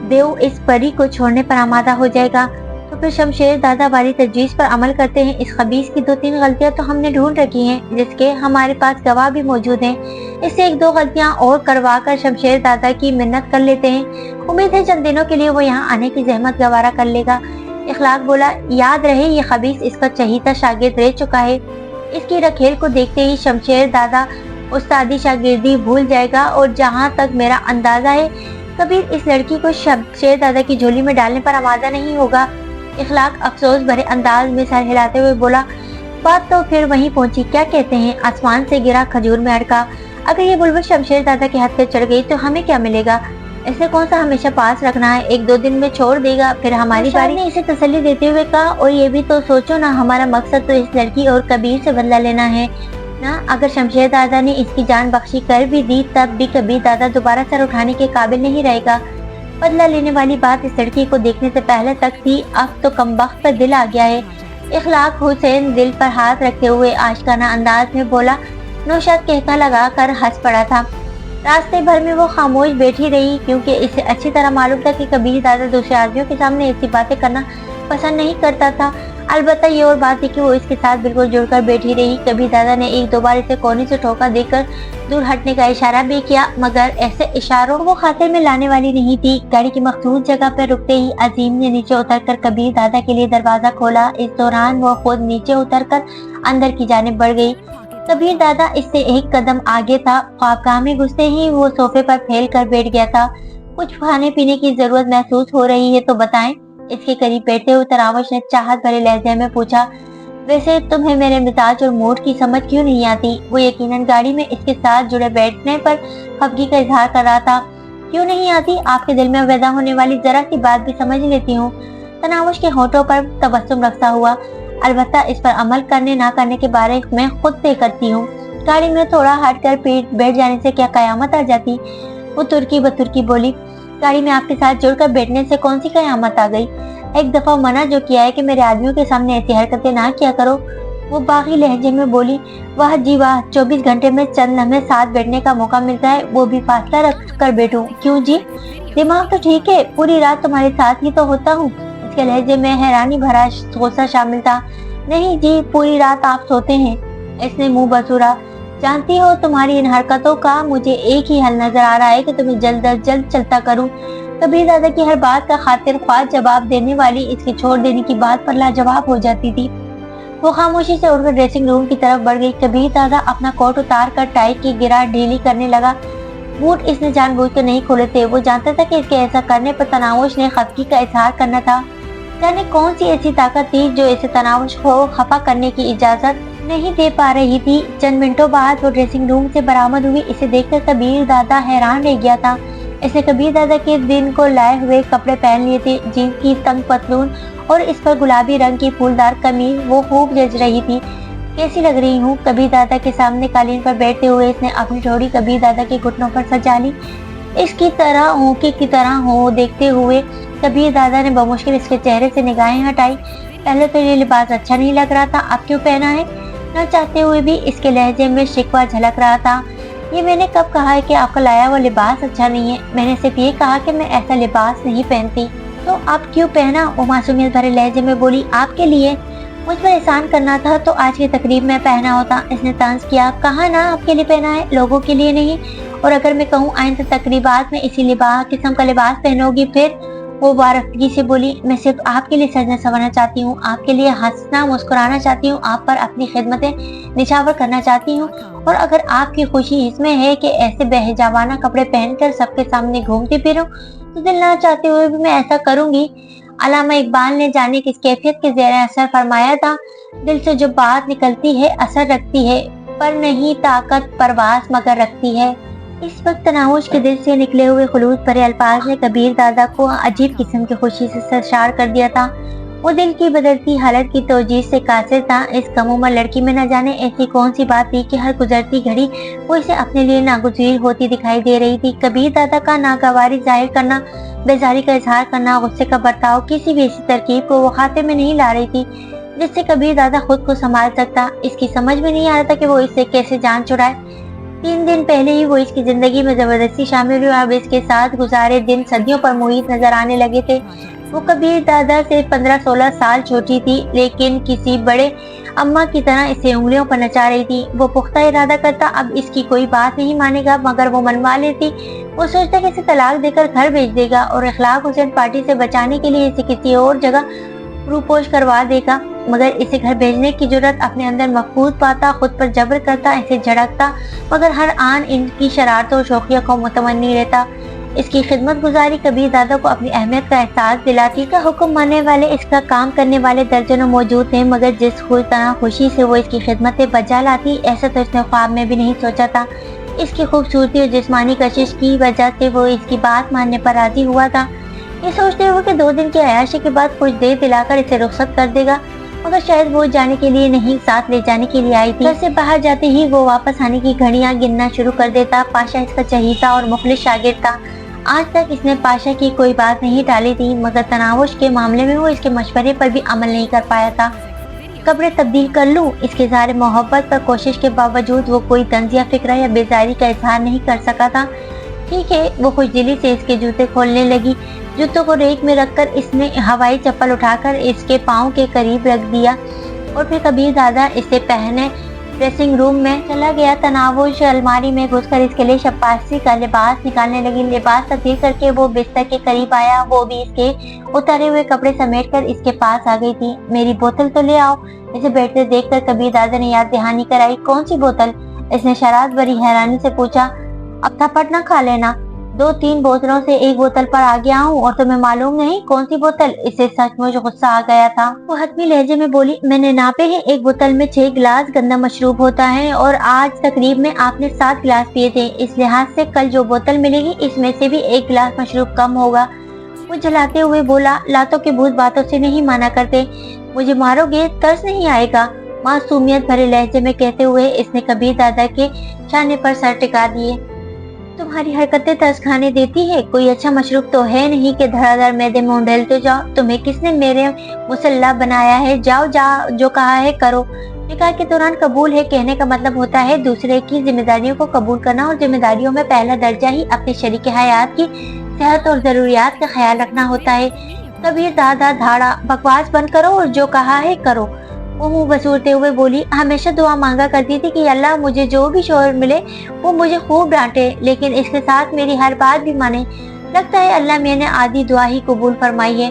A: देव इस परी को छोड़ने पर आमादा हो जाएगा। तो फिर शमशेर दादा वाली तजवीज पर अमल करते हैं। इस खबीस की 2-3 गलतियां तो हमने ढूंढ रखी हैं, जिसके हमारे पास गवाह भी मौजूद हैं। इससे 1-2 गलतियां और करवा कर शमशेर दादा की मिन्नत कर लेते हैं। उम्मीद है चंद दिनों के लिए वो यहाँ आने की जहमत गवारा कर लेगा। इखलाक बोला, याद रहे ये खबीस इसका चहीता शागिर्द रह चुका है। इसकी रखेल को देखते ही शमशेर दादा उस्तादी शागिर्दी भूल जाएगा और जहाँ तक मेरा अंदाजा है कबीर इस लड़की को शमशेर दादा की झोली में डालने पर आमादा नहीं होगा। इखलाक अफसोस भरे अंदाज में सर हिलाते हुए बोला, बात तो फिर वहीं पहुंची। क्या कहते हैं, आसमान से गिरा खजूर में अड़का। अगर ये बुलबुल शमशेर दादा के हाथ पे चढ़ गई तो हमें क्या मिलेगा? ऐसे कौन सा हमेशा पास रखना है, 1-2 दिन में छोड़ देगा, फिर हमारी बारी। ने इसे तसल्ली देते हुए कहा, और ये भी तो सोचो ना, हमारा मकसद तो इस लड़की और कबीर से बदला लेना है ना। अगर शमशेर दादा ने इसकी जान बख्शी कर भी दी तब भी कबीर दादा दोबारा सर उठाने के काबिल नहीं रहेगा। बदला लेने वाली बात इस लड़की को देखने से पहले तक थी, अब तो कमबख्त पर दिल आ गया है। इखलाक हुसैन दिल पर हाथ रखते हुए आशिकाना अंदाज में बोला। नौशाद कहता लगा कर हंस पड़ा था। रास्ते भर में वो खामोश बैठी रही, क्योंकि इसे अच्छी तरह मालूम था कि कबीर दादा दूसरे आदमियों के सामने ऐसी बातें करना पसंद नहीं करता था। अलबत्ता ये और बात थी कि वो इसके साथ बिल्कुल जुड़कर बैठी रही। कबीर दादा ने 1-2 बार इसे कोने से ठोका देकर दूर हटने का इशारा भी किया, मगर ऐसे इशारों को खातिर में लाने वाली नहीं थी। गाड़ी की मखसूस जगह पर रुकते ही अजीम ने नीचे उतरकर कबीर दादा के लिए दरवाजा खोला। इस दौरान वो खुद नीचे उतरकर अंदर की जानिब बढ़ गई। कबीर दादा इससे एक कदम आगे था। ख्वाबगाह में घुसते ही वो सोफे पर फैल कर बैठ गया था। कुछ खाने पीने की जरूरत महसूस हो रही है तो बताएं। इसके करीब बैठते हुए तरावश ने चाहत भरे लहजे में पूछा। वैसे तुम्हें मेरे मिजाज और मूड की समझ क्यों नहीं आती? वो यकीनन गाड़ी में इसके साथ जुड़े बैठने पर खफगी का इजहार कर रहा था। क्यों नहीं आती? आपके दिल में पैदा होने वाली जरा सी बात भी समझ लेती हूँ। तनावश के होठों पर तबस्सुम रखता हुआ। अलबत्ता इस पर अमल करने ना करने के बारे में खुद तय करती हूँ। गाड़ी में थोड़ा हट कर बैठ जाने से क्या कयामत आ जाती? वो तुर्की बतुर्की बोली। गाड़ी में आपके साथ जुड़कर बैठने से कौन सी कयामत आ गई? एक दफा मना जो किया है कि मेरे आदमियों के सामने ऐसी हरकतें ना किया करो। वो बागी लहजे में बोली। वाह जी वाह, 24 घंटे में चंद लम्हे साथ बैठने का मौका मिलता है, वो भी फासला रख कर बैठूं। क्यों जी? दिमाग तो ठीक है, पूरी रात तुम्हारे साथ ही तो होता हूँ। इसके लहजे में हैरानी भरा सोचा शामिल था। नहीं जी, पूरी रात आप सोते हैं। इसने मुंह बसूरा। जानती हो, तुम्हारी इन हरकतों का मुझे एक ही हल नजर आ रहा है कि तुम्हें जल्द अज जल्द चलता करूं। कबीर दादा की हर बात का खातिर ख्वाह जवाब देने वाली इसके छोड़ देने की बात पर लाजवाब हो जाती थी। वो खामोशी से उठकर ड्रेसिंग रूम की तरफ बढ़ गई। कबीर दादा अपना कोट उतार कर टाई की गिरा ढीली करने लगा। बूट इसने जानबूझकर नहीं खोले थे। वो जानता था कि इसके ऐसा करने पर तनावुश ने खफगी का इजहार करना था। जाने कौन सी ऐसी ताकत थी जो इसे तनावुश को खफा करने की इजाजत नहीं दे पा रही थी। चंद मिनटों बाद वो ड्रेसिंग रूम से बरामद हुई। इसे देखकर कबीर दादा हैरान रह गया था। इसने कबीर दादा के दिन को लाए हुए कपड़े पहन लिए थे। जीन्स की तंग पतलून और इस पर गुलाबी रंग की फूलदार कमीज वो खूब जच रही थी। कैसी लग रही हूँ? कबीर दादा के सामने कालीन पर बैठते हुए इसने अपनी ठोड़ी कबीर दादा के घुटनों पर सजा ली। इसकी तरह होके की तरह हो देखते हुए कबीर दादा ने बमुश्किल इसके चेहरे से निगाहें हटाई। पहले तो ये लिबास अच्छा नहीं लग रहा था, अब क्यों पहना है? न चाहते हुए भी इसके लहजे में शिकवा झलक रहा था। ये मैंने कब कहा है कि आपका लाया हुआ लिबास अच्छा नहीं है? मैंने सिर्फ ये कहा कि मैं ऐसा लिबास नहीं पहनती। तो आप क्यों पहना? वो मासूमियत भरे लहजे में बोली। आपके लिए। मुझ पर एहसान करना था तो आज की तकरीब में पहना होता। इसने तंज किया। कहा ना आपके लिए पहना है, लोगों के लिए नहीं। और अगर मैं कहूँ आइंदा तकरीबात में इसी किस्म का लिबास पहनोगी फिर? वो बारफगी से बोली। मैं सिर्फ आपके लिए सजना संवरना चाहती हूँ, आपके लिए हंसना मुस्कुराना चाहती हूँ, आप पर अपनी खिदमतें निछावर करना चाहती हूँ। और अगर आपकी खुशी इसमें है कि ऐसे बेहिजाबाना कपड़े पहनकर सबके सामने घूमती फिरूं, तो दिल ना चाहते हुए भी मैं ऐसा करूंगी। अल्लामा इकबाल ने जाने किस कैफियत के ज़ेर असर फरमाया था। दिल से जो बात निकलती है असर रखती है, पर नहीं ताकत परवास मगर रखती है। इस वक्त तनावुश के दिल से निकले हुए खुलूस भरे अल्फाज ने कबीर दादा को अजीब किस्म की खुशी से सरशार कर दिया था। वो दिल की बदलती हालत की तोजीह से कासिर था। इस कम उम्र लड़की में न जाने ऐसी कौन सी बात थी कि हर गुजरती घड़ी वो इसे अपने लिए नागुज़ीर होती दिखाई दे रही थी। कबीर दादा का नागवारी जाहिर करना, बेजारी का इजहार करना, गुस्से का बर्ताव, किसी भी ऐसी तरकीब को वो खाते में नहीं ला रही थी जिससे कबीर दादा खुद को संभाल सकता। इसकी समझ में नहीं आ रहा था कि वो इससे कैसे जान छुड़ाए। 3 दिन पहले ही वो इसकी जिंदगी में जबरदस्ती शामिल हुई। अब इसके साथ गुजारे दिन सदियों पर मुहित नजर आने लगे थे। वो कबीर दादा से 15-16 साल छोटी थी, लेकिन किसी बड़े अम्मा की तरह इसे उंगलियों पर नचा रही थी। वो पुख्ता इरादा करता अब इसकी कोई बात नहीं मानेगा, मगर वो मनवा लेती। वो सोचता कि इसे तलाक देकर घर भेज देगा और इखलाक हुसैन पार्टी से बचाने के लिए इसे किसी और जगह रूपोश करवा देगा। मगर इसे घर भेजने की जरूरत अपने अंदर महफूज पाता, खुद पर जबर करता, इसे झड़कता, मगर हर आन इनकी शरारतों और शौकिया को मुतमन्नी रहता। इसकी खिदमत गुजारी कबीर दादा को अपनी अहमियत का एहसास दिलाती। का हुक्म मानने वाले, इसका काम करने वाले दर्जनों मौजूद थे, मगर जिस तरह खुशी से वो इसकी खिदमतें बजा लाती, ऐसा तो इसने ख्वाब में भी नहीं सोचा था। इसकी खूबसूरती और जिस्मानी कशिश की वजह से वो इसकी बात मानने पर राजी हुआ था। ये सोचते हुए कि 2 दिन की अयाशी के बाद कुछ देर दिलाकर इसे रुखसत कर देगा, मगर शायद वो जाने के लिए नहीं, साथ ले जाने के लिए आई थी। घर से बाहर जाते ही वो वापस आने की घड़ियां गिनना शुरू कर देता। पाशा इसका चहीता और मुखलिस शागिर्द था। आज तक इसने पाशा की कोई बात नहीं टाली थी, मगर तनावुश के मामले में वो इसके मशवरे पर भी अमल नहीं कर पाया था। कपड़े तब्दील कर लूं, इसके ज़ाहिर मोहब्बत पर कोशिश के बावजूद वो कोई तंजिया फिक्र या बेजारी का इजहार नहीं कर सका था। ठीक है, वो खुशदिली से इसके जूते खोलने लगी। जूतों को रेक में रखकर इसने हवाई चप्पल उठाकर इसके पाँव के करीब रख दिया और फिर कबीर दादा इसे पहने ड्रेसिंग रूम में चला गया। तनावुश अलमारी में घुसकर इसके लिए शब्बासी का लिबास निकालने लगी। लिबास तब्दील करके वो बिस्तर के करीब आया। वो भी इसके उतारे हुए कपड़े समेटकर इसके पास आ गई थी। मेरी बोतल तो ले आओ। इसे बैठते देखकर कबीर दादा ने याद दहानी कराई। कौन सी बोतल? इसने शरारत भरी हैरानी से पूछा। अब थप्पड़ न खा लेना, 2-3 बोतलों से एक बोतल पर आ गया हूँ और तुम्हें मालूम नहीं कौन सी बोतल? इसे सचमुच गुस्सा आ गया था। वो हतमी लहजे में बोली, मैंने नापे हैं, एक बोतल में 6 गिलास गंदा मशरूब होता है और आज तकरीब में आपने 7 गिलास पिए थे। इस लिहाज से कल जो बोतल मिलेगी इसमें से भी 1 गिलास मशरूब कम होगा। वो जलाते हुए बोला, लातों के भूत बातों से नहीं माना करते। मुझे मारोगे? तरस नहीं आएगा? मासूमियत भरे लहजे में कहते हुए इसने कबीर दादा के शाने पर सर टिका दिए। तुम्हारी हरकतें तरस खाने देती है। कोई अच्छा मशरूब तो है नहीं कि धड़ाधड़ मैदे में उंडेलते जाओ। तुम्हें किसने मेरे मुसल्ला बनाया है? जाओ जो कहा है करो। निकाह के दौरान कबूल है कहने का मतलब होता है दूसरे की जिम्मेदारियों को कबूल करना, और जिम्मेदारियों में पहला दर्जा ही अपने शरीके हयात की सेहत और जरूरियात का ख्याल रखना होता है। कबीर दादा धाड़ा, बकवास बंद करो और जो कहा है करो। वो मुंह बसूरते हुए बोली, हमेशा दुआ मांगा करती थी कि अल्लाह मुझे जो भी शोहर मिले वो मुझे खूब डांटे, लेकिन इसके साथ मेरी हर बात भी माने। लगता है अल्लाह मैंने आधी दुआ ही कबूल फरमाई है।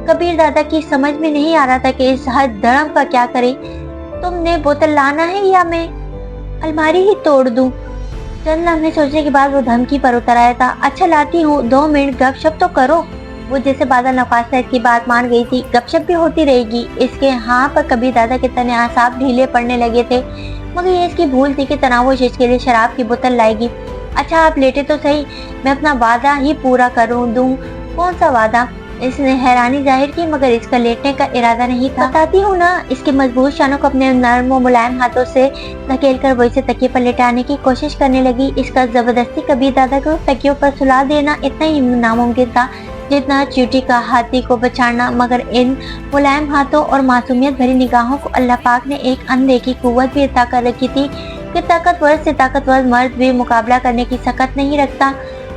A: कबीर दादा की समझ में नहीं आ रहा था कि इस हद धर्म का क्या करे। तुमने बोतल लाना है या मैं अलमारी ही तोड़ दूं? चंद लम्हे सोचने के बाद वो धमकी पर उतर आया था। अच्छा लाती हूँ, 2 मिनट गपशप तो करो। वो जैसे बादल नवाज़ की बात मान गई थी। गपशप भी होती रहेगी। इसके हाँ पर कबीर दादा के तने आसाब ढीले पड़ने लगे थे, मगर ये इसकी भूल थी कि तनावुश इसके लिए शराब की बोतल लाएगी। अच्छा आप लेटे तो सही, मैं अपना वादा ही पूरा करूँ दूं। कौन सा वादा? इसने हैरानी जाहिर की, मगर इसका लेटने का इरादा नहीं था। बताती हूँ ना। इसके मजबूत शानों को अपने नर्म और मुलायम हाथों से धकेल कर वो इसे तकिए पर लेटाने की कोशिश करने लगी। इसका जबरदस्ती कबीर दादा को तकियों पर सुला देना इतना ही नामुमकिन था जितना चींटी का हाथी को बचाना, मगर इन मुलायम हाथों और मासूमियत भरी निगाहों को अल्लाह पाक ने एक अनदेखी कुव्वत भी अता कर रखी थी कि ताकतवर से ताकतवर मर्द भी मुकाबला करने की सकत नहीं रखता।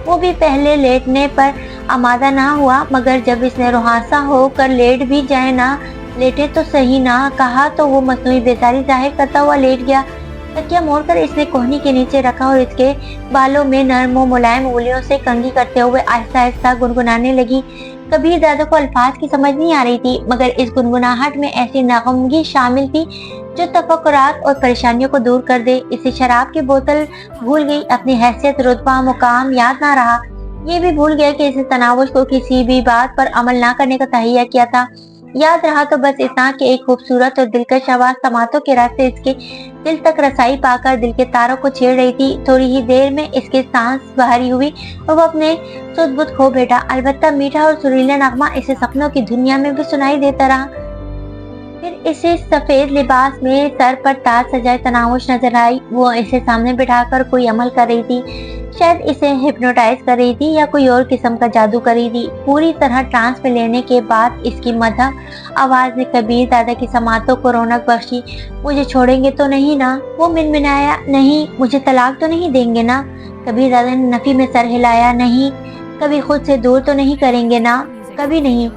A: वो भी पहले लेटने पर आमादा ना हुआ, मगर जब इसने रुहासा होकर लेट भी जाए ना, लेटे तो सही ना कहा तो वो मसनूई बेजारी जाहिर करता हुआ लेट गया। तकिया मोड़कर इसने कोहनी के नीचे रखा और इसके बालों में नरम और मुलायम उंगलियों से कंघी करते हुए आहिस्ता आहिस्ता गुनगुनाने लगी। कबीर दादा को अल्फाज की समझ नहीं आ रही थी, मगर इस गुनगुनाहट में ऐसी नागमगी शामिल थी जो तफक्कुरात और परेशानियों को दूर कर दे। इसे शराब की बोतल भूल गई, अपनी हैसियत, रुतबा, मुकाम याद ना रहा। ये भी भूल गया कि इसे तनावुश को किसी भी बात पर अमल ना करने का तहैया किया था। याद रहा तो बस इतना कि एक खूबसूरत और दिलकश आवाज तमातों के रास्ते इसके दिल तक रसाई पाकर दिल के तारों को छेड़ रही थी। थोड़ी ही देर में इसके सांस भारी हुई और वो अपने सुध-बुध खो बैठा। अलबत्ता मीठा और सुरीला नगमा इसे सपनों की दुनिया में भी सुनाई देता रहा। फिर इसे सफेद लिबास में सर पर ताज सजाए तनावुश नजर आई। वो इसे सामने बिठाकर कोई अमल कर रही थी, शायद इसे हिप्नोटाइज कर रही थी या कोई और किस्म का जादू कर रही थी। पूरी तरह ट्रांस में लेने के बाद इसकी मधुर आवाज ने कबीर दादा की समातों को रौनक बख्शी। मुझे छोड़ेंगे तो नहीं ना? वो मिनमिनाया। नहीं। मुझे तलाक तो नहीं देंगे ना? कबीर दादा ने नफी में सर हिलाया। नहीं। कभी खुद से दूर तो नहीं करेंगे ना? कभी नहीं।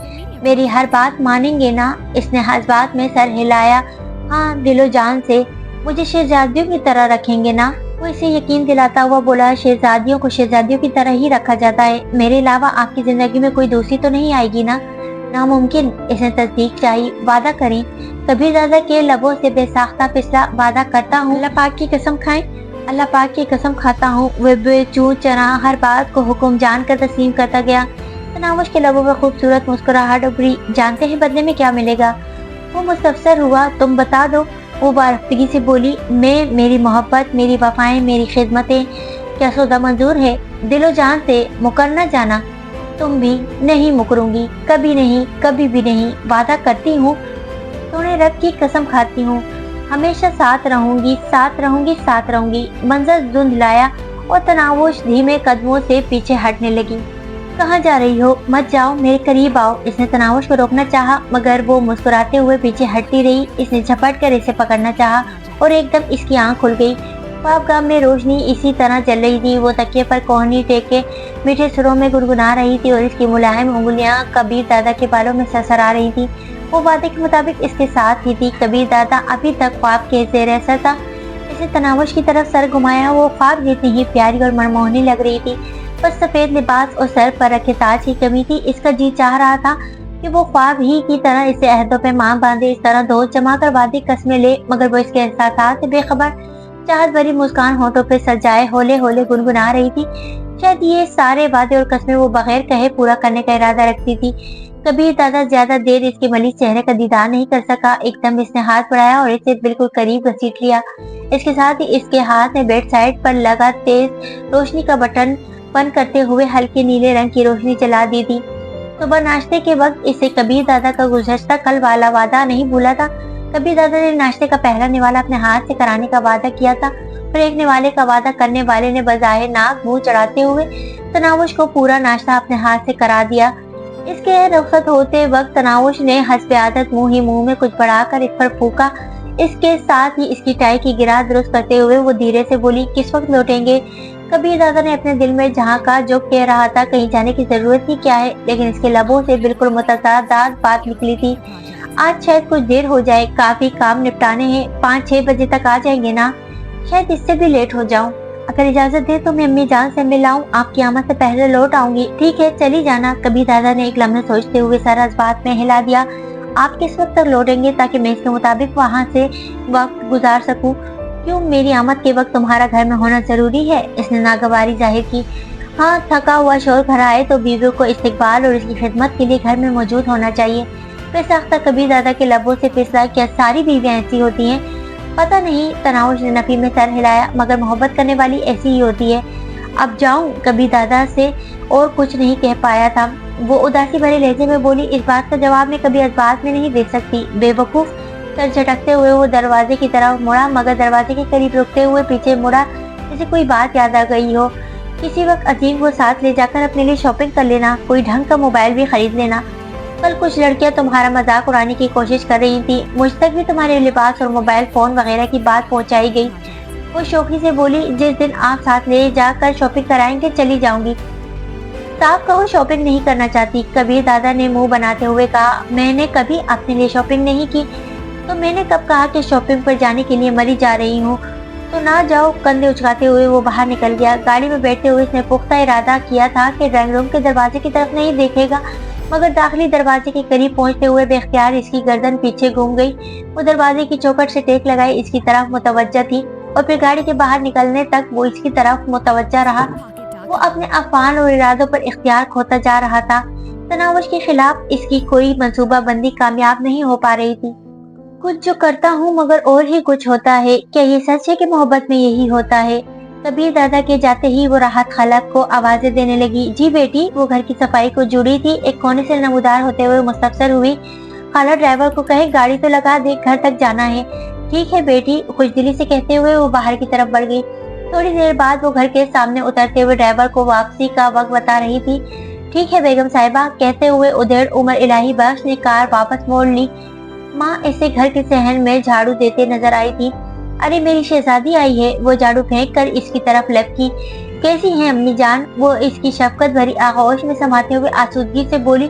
A: मेरी हर बात मानेंगे ना? इसने हर बात में सर हिलाया। हाँ, दिलो जान से। मुझे शहजादियों की तरह रखेंगे ना? वो इसे यकीन दिलाता हुआ बोला, शहजादियों को शहजादियों की तरह ही रखा जाता है। मेरे अलावा आपकी जिंदगी में कोई दूसरी तो नहीं आएगी ना? नामुमकिन। इसने तस्दीक चाहिए। वादा करें। कबीर दादा के लबों से बेसाख्ता फिसला। वादा करता हूँ। अल्लाह पाक की कसम खाएं। अल्लाह पाक की कसम खाता हूँ। वे बेचू चरा हर बात को हुक्म जानकर तस्लीम करता गया। तनावुश के लबों पर खूबसूरत मुस्कुराहट उभरी। जानते हैं बदले में क्या मिलेगा? वो मुस्तफसर हुआ। तुम बता दो। वो बारफ्तगी से बोली, मैं, मेरी मोहब्बत, मेरी वफाएं, मेरी खिदमतें। क्या सौदा मंजूर है? दिलो जान से मुकर न जाना। तुम भी? नहीं मुकरूंगी, कभी नहीं, कभी भी नहीं। वादा करती हूँ, सोने रब की कसम खाती हूँ, हमेशा साथ रहूंगी, साथ रहूंगी, साथ रहूंगी। मंजर धुंधलाया और तनावुश धीमे कदमों से पीछे हटने लगी। कहाँ जा रही हो? मत जाओ, मेरे करीब आओ। इसने तनावुश को रोकना चाहा, मगर वो मुस्कुराते हुए पीछे हटती रही। इसने झपट कर इसे पकड़ना चाहा और एकदम इसकी आंख खुल गई। ख्वाबगाह में रोशनी इसी तरह जल रही थी। वो तकिए पर कोहनी टेके मीठे सुरों में गुनगुना रही थी और इसकी मुलायम उंगलियां कबीर दादा के बालों में सरसरा रही थी। वो वादे के मुताबिक इसके साथ ही थी। कबीर दादा अभी तक ख्वाब के ज़ेर असर था। उसने तनावुश की तरफ सर घुमाया। वो ख्वाब जितनी ही प्यारी और मनमोहनी लग रही थी, बस सफेद लिबास और सर पर रखे ताज की कमी थी। इसका जी चाह रहा था कि वो ख्वाब ही की तरह इसे अहदों पे मां बांधे, इस तरह दोस्त जमा कर वादी कस्में ले, मगर वो इसके एहसासात से बेखबर चाहत भरी मुस्कान होठों पे सजाए होले होले गुनगुना रही थी। शायद ये सारे वादे और कस्में वो बगैर कहे पूरा करने का इरादा रखती थी। कबीर दादा ज्यादा देर इसके मलिक चेहरे का दीदार नहीं कर सका। एकदम इसने हाथ बढ़ाया और इसे बिल्कुल करीब घसीट लिया। इसके साथ ही इसके हाथ में बेड साइड पर लगा तेज रोशनी का बटन बंद करते हुए हल्के नीले रंग की रोशनी जला दी थी। सुबह नाश्ते के वक्त इसे कबीर दादा का गुज़श्ता कल वाला वादा नहीं भूला था। कबीर दादा ने नाश्ते का पहला निवाला अपने हाथ से कराने का वादा किया था, पर एक निवाले का वादा करने वाले ने बजाय नाक मुंह चढ़ाते हुए तनावुश को पूरा नाश्ता अपने हाथ से करा दिया। इसके रुखसत होते वक्त तनावुश ने हस्बे आदत मुंह ही मुंह में कुछ बढ़ाकर इस पर फूका। इसके साथ ही इसकी टाई की गिरा दुरुस्त करते हुए वो धीरे से बोली, किस वक्त लौटेंगे? कबीर दादा ने अपने दिल में झांका, जो कह रहा था कहीं जाने की जरूरत ही क्या है, लेकिन इसके लबों से बिल्कुल मुतज़ाद बात निकली थी। आज शायद कुछ देर हो जाए, काफी काम निपटाने हैं। 5-6 बजे तक आ जाएंगे ना? शायद इससे भी लेट हो जाऊं। अगर इजाजत दे तो मैं अम्मी जान से मिल आऊं, आपकी आमद से पहले लौट आऊंगी। ठीक है, चली जाना। कबीर दादा ने एक लम्हे सोचते हुए सारा इस बात में हिला दिया। आप किस वक्त तक लौटेंगे ताकि मैं इसके मुताबिक वहाँ से वक्त गुजार सकूं? क्यों, मेरी आमद के वक्त तुम्हारा घर में होना जरूरी है? इसने नागवारी जाहिर की। हाँ, थका हुआ शोर घर आए तो बीवियों को इस्तकबाल और इसकी खिदमत के लिए घर में मौजूद होना चाहिए। फिर सख्त कबीर दादा के लबों से फिसला, क्या सारी बीवियां ऐसी होती हैं? पता नहीं, तनावुश ने नफी में सर हिलाया, मगर मोहब्बत करने वाली ऐसी ही होती है। अब जाऊं? कबीर दादा से और कुछ नहीं कह पाया था। वो उदासी भरे लहजे में बोली, इस बात का जवाब मैं कभी इस बात में नहीं दे सकती। बेवकूफ। सर झटकते हुए वो दरवाजे की तरफ मुड़ा, मगर दरवाजे के करीब रुकते हुए पीछे मुड़ा, जैसे कोई बात याद आ गई हो। किसी वक्त अजीम को साथ ले जाकर अपने लिए शॉपिंग कर लेना, कोई ढंग का मोबाइल भी खरीद लेना। कल कुछ लड़कियां तुम्हारा मजाक उड़ाने की कोशिश कर रही थी, मुझ तक भी तुम्हारे लिबास और मोबाइल फोन वगैरह की बात पहुंचाई गई। वो शौकी से बोली, जिस दिन आप साथ ले जाकर शॉपिंग कराएंगे चली जाऊंगी। साफ कहो, शॉपिंग नहीं करना चाहती। कबीर दादा ने मुंह बनाते हुए कहा, मैंने कभी अपने लिए शॉपिंग नहीं की, तो मैंने कब कहा कि शॉपिंग पर जाने के लिए मरी जा रही हूँ? तो ना जाओ। कंधे उचकाते हुए वो बाहर निकल गया। गाड़ी में बैठते हुए इसने पुख्ता इरादा किया था कि ड्राइंग रूम के दरवाजे की तरफ नहीं देखेगा, मगर दाखिली दरवाजे के करीब पहुंचते हुए बेख्तियार इसकी गर्दन पीछे घूम गई। वो दरवाजे की चौखट से टेक लगाए इसकी तरफ मुतवज्जा थी, और फिर गाड़ी के बाहर निकलने तक वो इसकी तरफ मुतवज्जा रहा। वो अपने अफ़आल और इरादों पर इख्तियार खोता जा रहा था। तनावुश के खिलाफ इसकी कोई मंसूबाबंदी कामयाब नहीं हो पा रही थी। कुछ जो करता हूँ मगर और ही कुछ होता है। क्या ये सच है कि मोहब्बत में यही होता है? कबीर दादा के जाते ही वो राहत खाला को आवाजें देने लगी। जी बेटी। वो घर की सफाई को जुड़ी थी, एक कोने से नमूदार होते हुए मुस्तफसर हुई। खाला ड्राइवर को कहे गाड़ी तो लगा दे, घर तक जाना है। ठीक है बेटी, खुशदिली से कहते हुए वो बाहर की तरफ बढ़ गई। थोड़ी देर बाद वो घर के सामने उतरते हुए ड्राइवर को वापसी का वक्त बता रही थी। ठीक है बेगम साहिबा, कहते हुए उधेड़ उमर इलाही बख्श ने कार वापस मोड़ ली। माँ इसे घर के सहन में झाड़ू देते नजर आई थी। अरे मेरी शहजादी आई है। वो झाड़ू फेंक कर इसकी तरफ लपकी। कैसी हैं अम्मी जान? वो इसकी शफकत भरी आगोश में समाते हुए आसूदगी से बोली,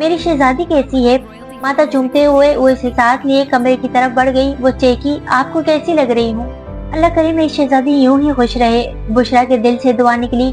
A: मेरी शहजादी कैसी है? माता चूमते हुए वो इसे साथ लिए कमरे की तरफ बढ़ गई। वो चेकी, आपको कैसी लग रही हूँ? अल्लाह करे मेरी शहजादी यूं ही खुश रहे। बुशरा के दिल से दुआ निकली।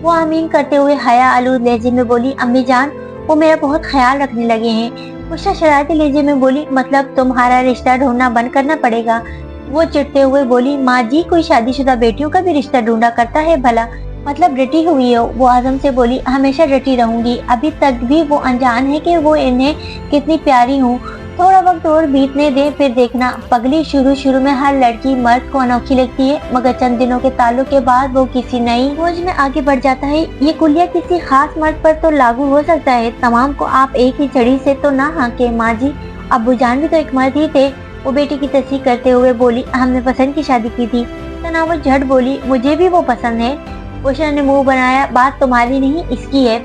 A: वो आमीन करते हुए हया आलूद लहजे में बोली, अम्मी जान वो मेरा बहुत ख्याल रखने लगे हैं। बुशरा शरारती लहजे में बोली, मतलब तुम्हारा रिश्ता ढूंढना बंद करना पड़ेगा। वो चिढ़ते हुए बोली, माँ जी कोई शादीशुदा बेटियों का भी रिश्ता ढूंढा करता है भला? मतलब डटी हुई हो? वो आजम से बोली, हमेशा डटी रहूंगी। अभी तक भी वो अनजान है कि वो इन्हें कितनी प्यारी हूँ। थोड़ा वक्त और बीतने दे, फिर देखना। पगली शुरू में हर लड़की मर्द को अनोखी लगती है, मगर चंद दिनों के ताल्लुक के बाद वो किसी नई खोज में आगे बढ़ जाता है। ये कुलिया किसी खास मर्द पर तो लागू हो सकता है, तमाम को आप एक ही छड़ी से तो ना हाँके। माँ जी अब्बू जान भी तो एक मर्द ही थे। वो बेटी की तस्दीक करते हुए बोली, हमने पसंद की शादी की थी। तनावुश झट बोली, मुझे भी वो पसंद है। बुशरा ने मुंह बनाया, बात तुम्हारी नहीं इसकी है।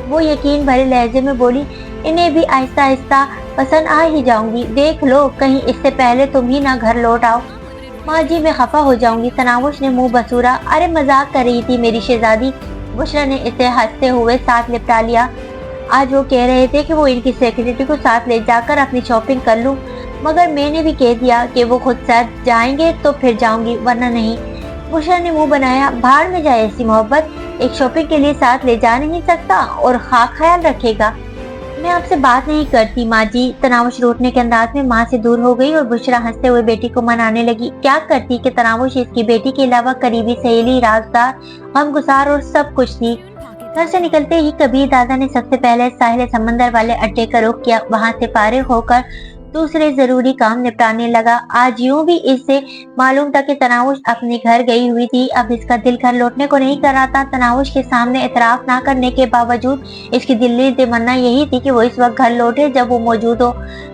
A: वो यकीन भरे लहजे में बोली, इन्हें भी आहिस्ता आहिस्ता पसंद आ ही जाऊंगी, देख लो कहीं इससे पहले तुम ही ना घर लौट आओ। माँ जी मैं खफा हो जाऊंगी। तनावुश ने मुंह बसूरा, अरे मजाक कर रही थी मेरी शहजादी। बुशरा ने इसे हंसते हुए साथ लिपटा लिया। आज वो कह रहे थे कि वो इनकी सेक्रेटरी को साथ ले जाकर अपनी शॉपिंग कर लूं। मगर मैंने भी कह दिया कि वो खुद साथ जाएंगे तो फिर जाऊंगी वरना नहीं। बुशरा ने मुंह बनाया, भाड़ में जाए ऐसी मोहब्बत, एक शॉपिंग के लिए साथ ले जा नहीं सकता और खाक ख्याल रखेगा। मैं आपसे बात नहीं करती माँ जी। तनावुश रूठने के अंदाज में माँ से दूर हो गई और बुशरा हंसते हुए बेटी को मनाने लगी। क्या करती कि तनावुश इसकी बेटी के अलावा करीबी सहेली, राजदार, गमगुसार और सब कुछ थी। घर से निकलते ही कबीर दादा ने सबसे पहले साहिल समंदर वाले अड्डे का रुख किया। वहां से फारिग होकर दूसरे जरूरी काम निपटाने लगा। आज यूं भी इससे मालूम था कि तनावुश अपने घर गई हुई थी। अब इसका दिल घर लौटने को नहीं कर रहा था। तनावुश के सामने एतराफ ना करने के बावजूद इसकी दिल्ली तमन्ना यही थी कि वो इस वक्त घर लौटे जब वो मौजूद हो।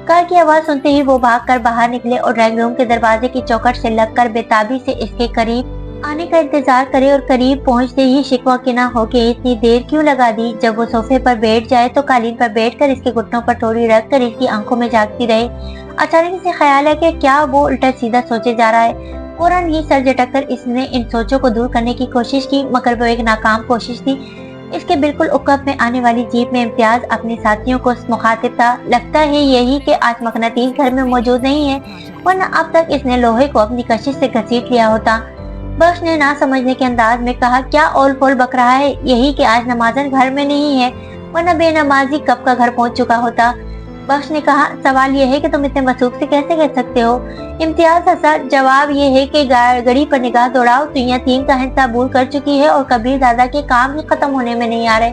A: कार की आवाज सुनते ही वो भागकर बाहर निकले और ड्राइंग रूम के दरवाजे की चौखट से लगकर बेताबी से इसके करीब आने का इंतजार करे और करीब पहुंचते ही शिकवा किना हो के इतनी देर क्यों लगा दी। जब वो सोफे पर बैठ जाए तो कालीन पर बैठकर इसके घुटनों पर टोरी रखकर इसकी आंखों में झांकती रहे। अचानक इसे ख्याल है कि क्या वो उल्टा सीधा सोचे जा रहा है। फौरन ही सर झटक कर इसने इन सोचों को दूर करने की कोशिश की, मगर वो एक नाकाम कोशिश थी। इसके बिल्कुल उकब में आने वाली जीप में इम्तियाज अपने साथियों को मुखातिब था। लगता है यही कि आज मकनातीस घर में मौजूद नहीं है, वरना अब तक इसने लोहे को अपनी कशिश से घसीट लिया होता। बख्श ने ना समझने के अंदाज में कहा, क्या ओल पोल बक रहा है? यही कि आज नमाजन घर में नहीं है, वरना बेनमाजी कब का घर पहुंच चुका होता। बख्श ने कहा, सवाल यह है कि तुम इतने मसूक से कैसे कह सकते हो? इम्तियाज हंसा, जवाब ये है कि घड़ी पर निगाह दौड़ाओ तो यतीम का हिस्सा भूल कर चुकी है और कबीर दादा के काम ही खत्म होने में नहीं आ रहे।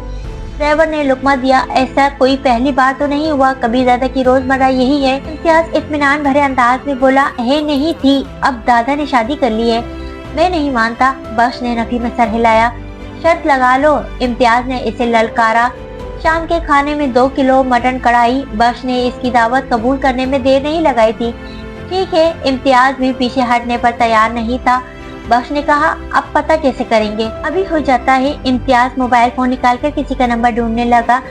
A: ड्राइवर ने लुकमा दिया, ऐसा कोई पहली बार तो नहीं हुआ, कबीर दादा की रोजमर्रा यही है। इम्तियाज इत्मीनान भरे अंदाज में बोला, है नहीं थी, अब दादा ने शादी कर ली है। मैं नहीं मानता। बख्श ने नफी में सर हिलाया। शर्त लगा लो। इम्तियाज ने इसे ललकारा। शाम के खाने में 2 किलो मटन कढ़ाई। बख्श ने इसकी दावत कबूल करने में देर नहीं लगाई थी। ठीक है। इम्तियाज भी पीछे हटने पर तैयार नहीं था। बख्श ने कहा, अब पता कैसे करेंगे? अभी हो जाता है। इम्तियाज मोबाइल फोन निकालकर किसी का नंबर ढूंढने लगा।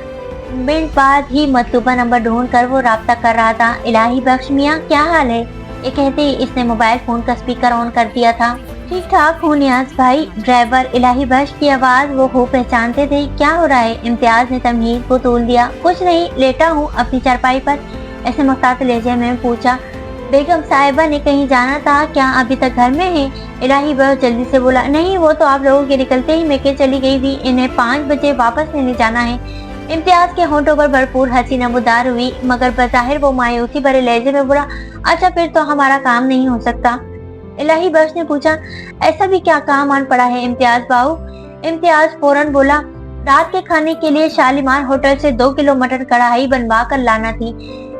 A: मिनट बाद ही मतलूबा नंबर ढूंढ कर वो राब्ता कर रहा था। इलाही बख्श मियाँ, क्या हाल है? ये कहते ही इसने मोबाइल फोन का स्पीकर ऑन कर दिया था। ठीक ठाक हूँ नियाज भाई। ड्राइवर इलाही बख्श की आवाज वो हो पहचानते थे। क्या हो रहा है? इम्तियाज ने तमहीद को तोल दिया। कुछ नहीं, लेटा हूँ अपनी चारपाई पर। ऐसे मुख्तार लहजे में पूछा। बेगम साहिबा ने कहीं जाना था क्या? अभी तक घर में है? इलाही बख्श जल्दी से बोला, नहीं, वो तो आप लोगों के निकलते ही मैके चली गई थी। इन्हें 5 बजे वापस लेने जाना है। इम्तियाज के होंठों पर भरपूर हंसी नमूदार हुई, मगर बज़ाहिर वो मायूसी भरे लहजे में बोला, अच्छा फिर तो हमारा काम नहीं हो सकता। इलाही बख्श ने पूछा, ऐसा भी क्या काम आन पड़ा है इम्तियाज बाबू? इम्तियाज फौरन बोला, रात के खाने के लिए शालीमार होटल से 2 किलो मटन कढ़ाई बनवा कर लाना थी।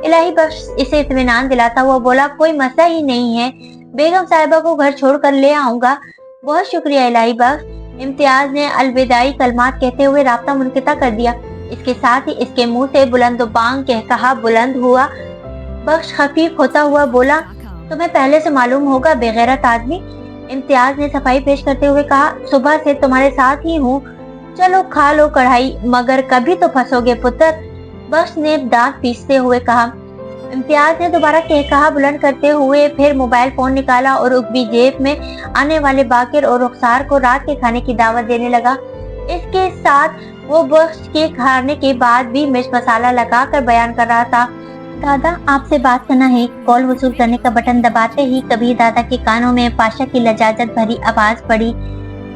A: इलाही बख्श इसे इत्मीनान दिलाता हुआ बोला, कोई मसला ही नहीं है, बेगम साहिबा को घर छोड़ कर ले आऊंगा। बहुत शुक्रिया इलाही बख्श। इम्तियाज ने अलविदाई कलमात कहते हुए राब्ता मुनक़िता कर दिया। इसके साथ ही इसके मुंह से बुलंद बांग कहकहा बुलंद हुआ। बख्श खफीफ होता हुआ बोला, तुम्हें पहले से मालूम होगा बेगैरत आदमी। इम्तियाज ने सफाई पेश करते हुए कहा, सुबह से तुम्हारे साथ ही हूँ, चलो खा लो कढ़ाई, मगर कभी तो फंसोगे पुत्र। बख्श ने दांत पीसते हुए कहा। इम्तियाज ने दोबारा कहकहा बुलंद करते हुए फिर मोबाइल फोन निकाला और उकबी जेब में आने वाले बाकिर और रुखसार को रात के खाने की दावत देने लगा। इसके साथ वो बख्श के खाने के बाद भी मिर्च मसाला लगाकर बयान कर रहा था, दादा आपसे बात करना है। कॉल वसूल करने का बटन दबाते ही कबीर दादा के कानों में पाशा की लजाजत भरी आवाज पड़ी।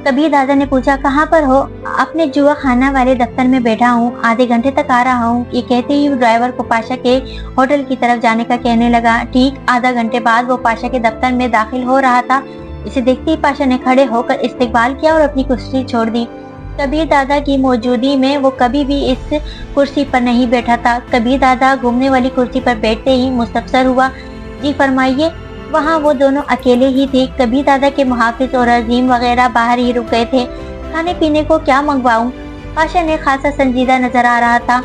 A: कबीर दादा ने पूछा, कहाँ पर हो? अपने जुआ खाना वाले दफ्तर में बैठा हूँ, आधे घंटे तक आ रहा हूँ। ये कहते ही ड्राइवर को पाशा के होटल की तरफ जाने का कहने लगा। ठीक आधा घंटे बाद वो पाशा के दफ्तर में दाखिल हो रहा था। इसे देखते ही पाशा ने खड़े होकर इस्तकबाल किया और अपनी कुर्सी छोड़ दी। कबीर दादा की मौजूदगी में वो कभी भी इस कुर्सी पर नहीं बैठा था। कबीर दादा घूमने वाली कुर्सी पर बैठते ही मुस्तफसर हुआ। जी फरमाइए। वहाँ वो दोनों अकेले ही थे। कबीर दादा के मुहाफिज और अजीम वगैरह बाहर ही रुक गए थे। खाने पीने को क्या मंगवाऊं? पाशा ने खासा संजीदा नजर आ रहा था।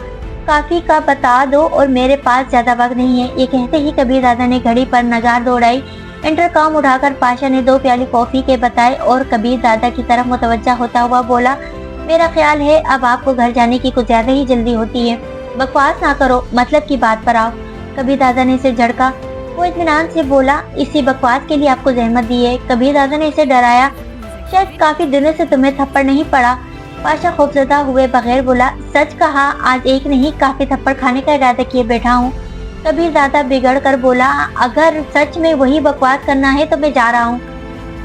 A: काफी का बता दो और मेरे पास ज्यादा वक्त नहीं है। ये कहते ही कबीर दादा ने घड़ी पर नगार दौड़ाई। इंटरकॉम उठाकर पाशा ने 2 प्याली कॉफी के बताए और कबीर दादा की तरफ मुतवज्जा होता हुआ बोला, मेरा ख्याल है अब आपको घर जाने की कुछ ज्यादा ही जल्दी होती है। बकवास ना करो, मतलब की बात पर आओ। कबीर दादा ने इसे झड़का। वो इत्मीनान से बोला, इसी बकवास के लिए आपको जहमत दी है। कबीर दादा ने इसे डराया, शायद काफी दिनों से तुम्हें थप्पड़ नहीं पड़ा। पाशा खौफजदा हुए बगैर बोला, सच कहा, आज एक नहीं काफी थप्पड़ खाने का इरादा किए बैठा हूँ। कबीर दादा बिगड़ कर बोला, अगर सच में वही बकवास करना है तो मैं जा रहा हूँ।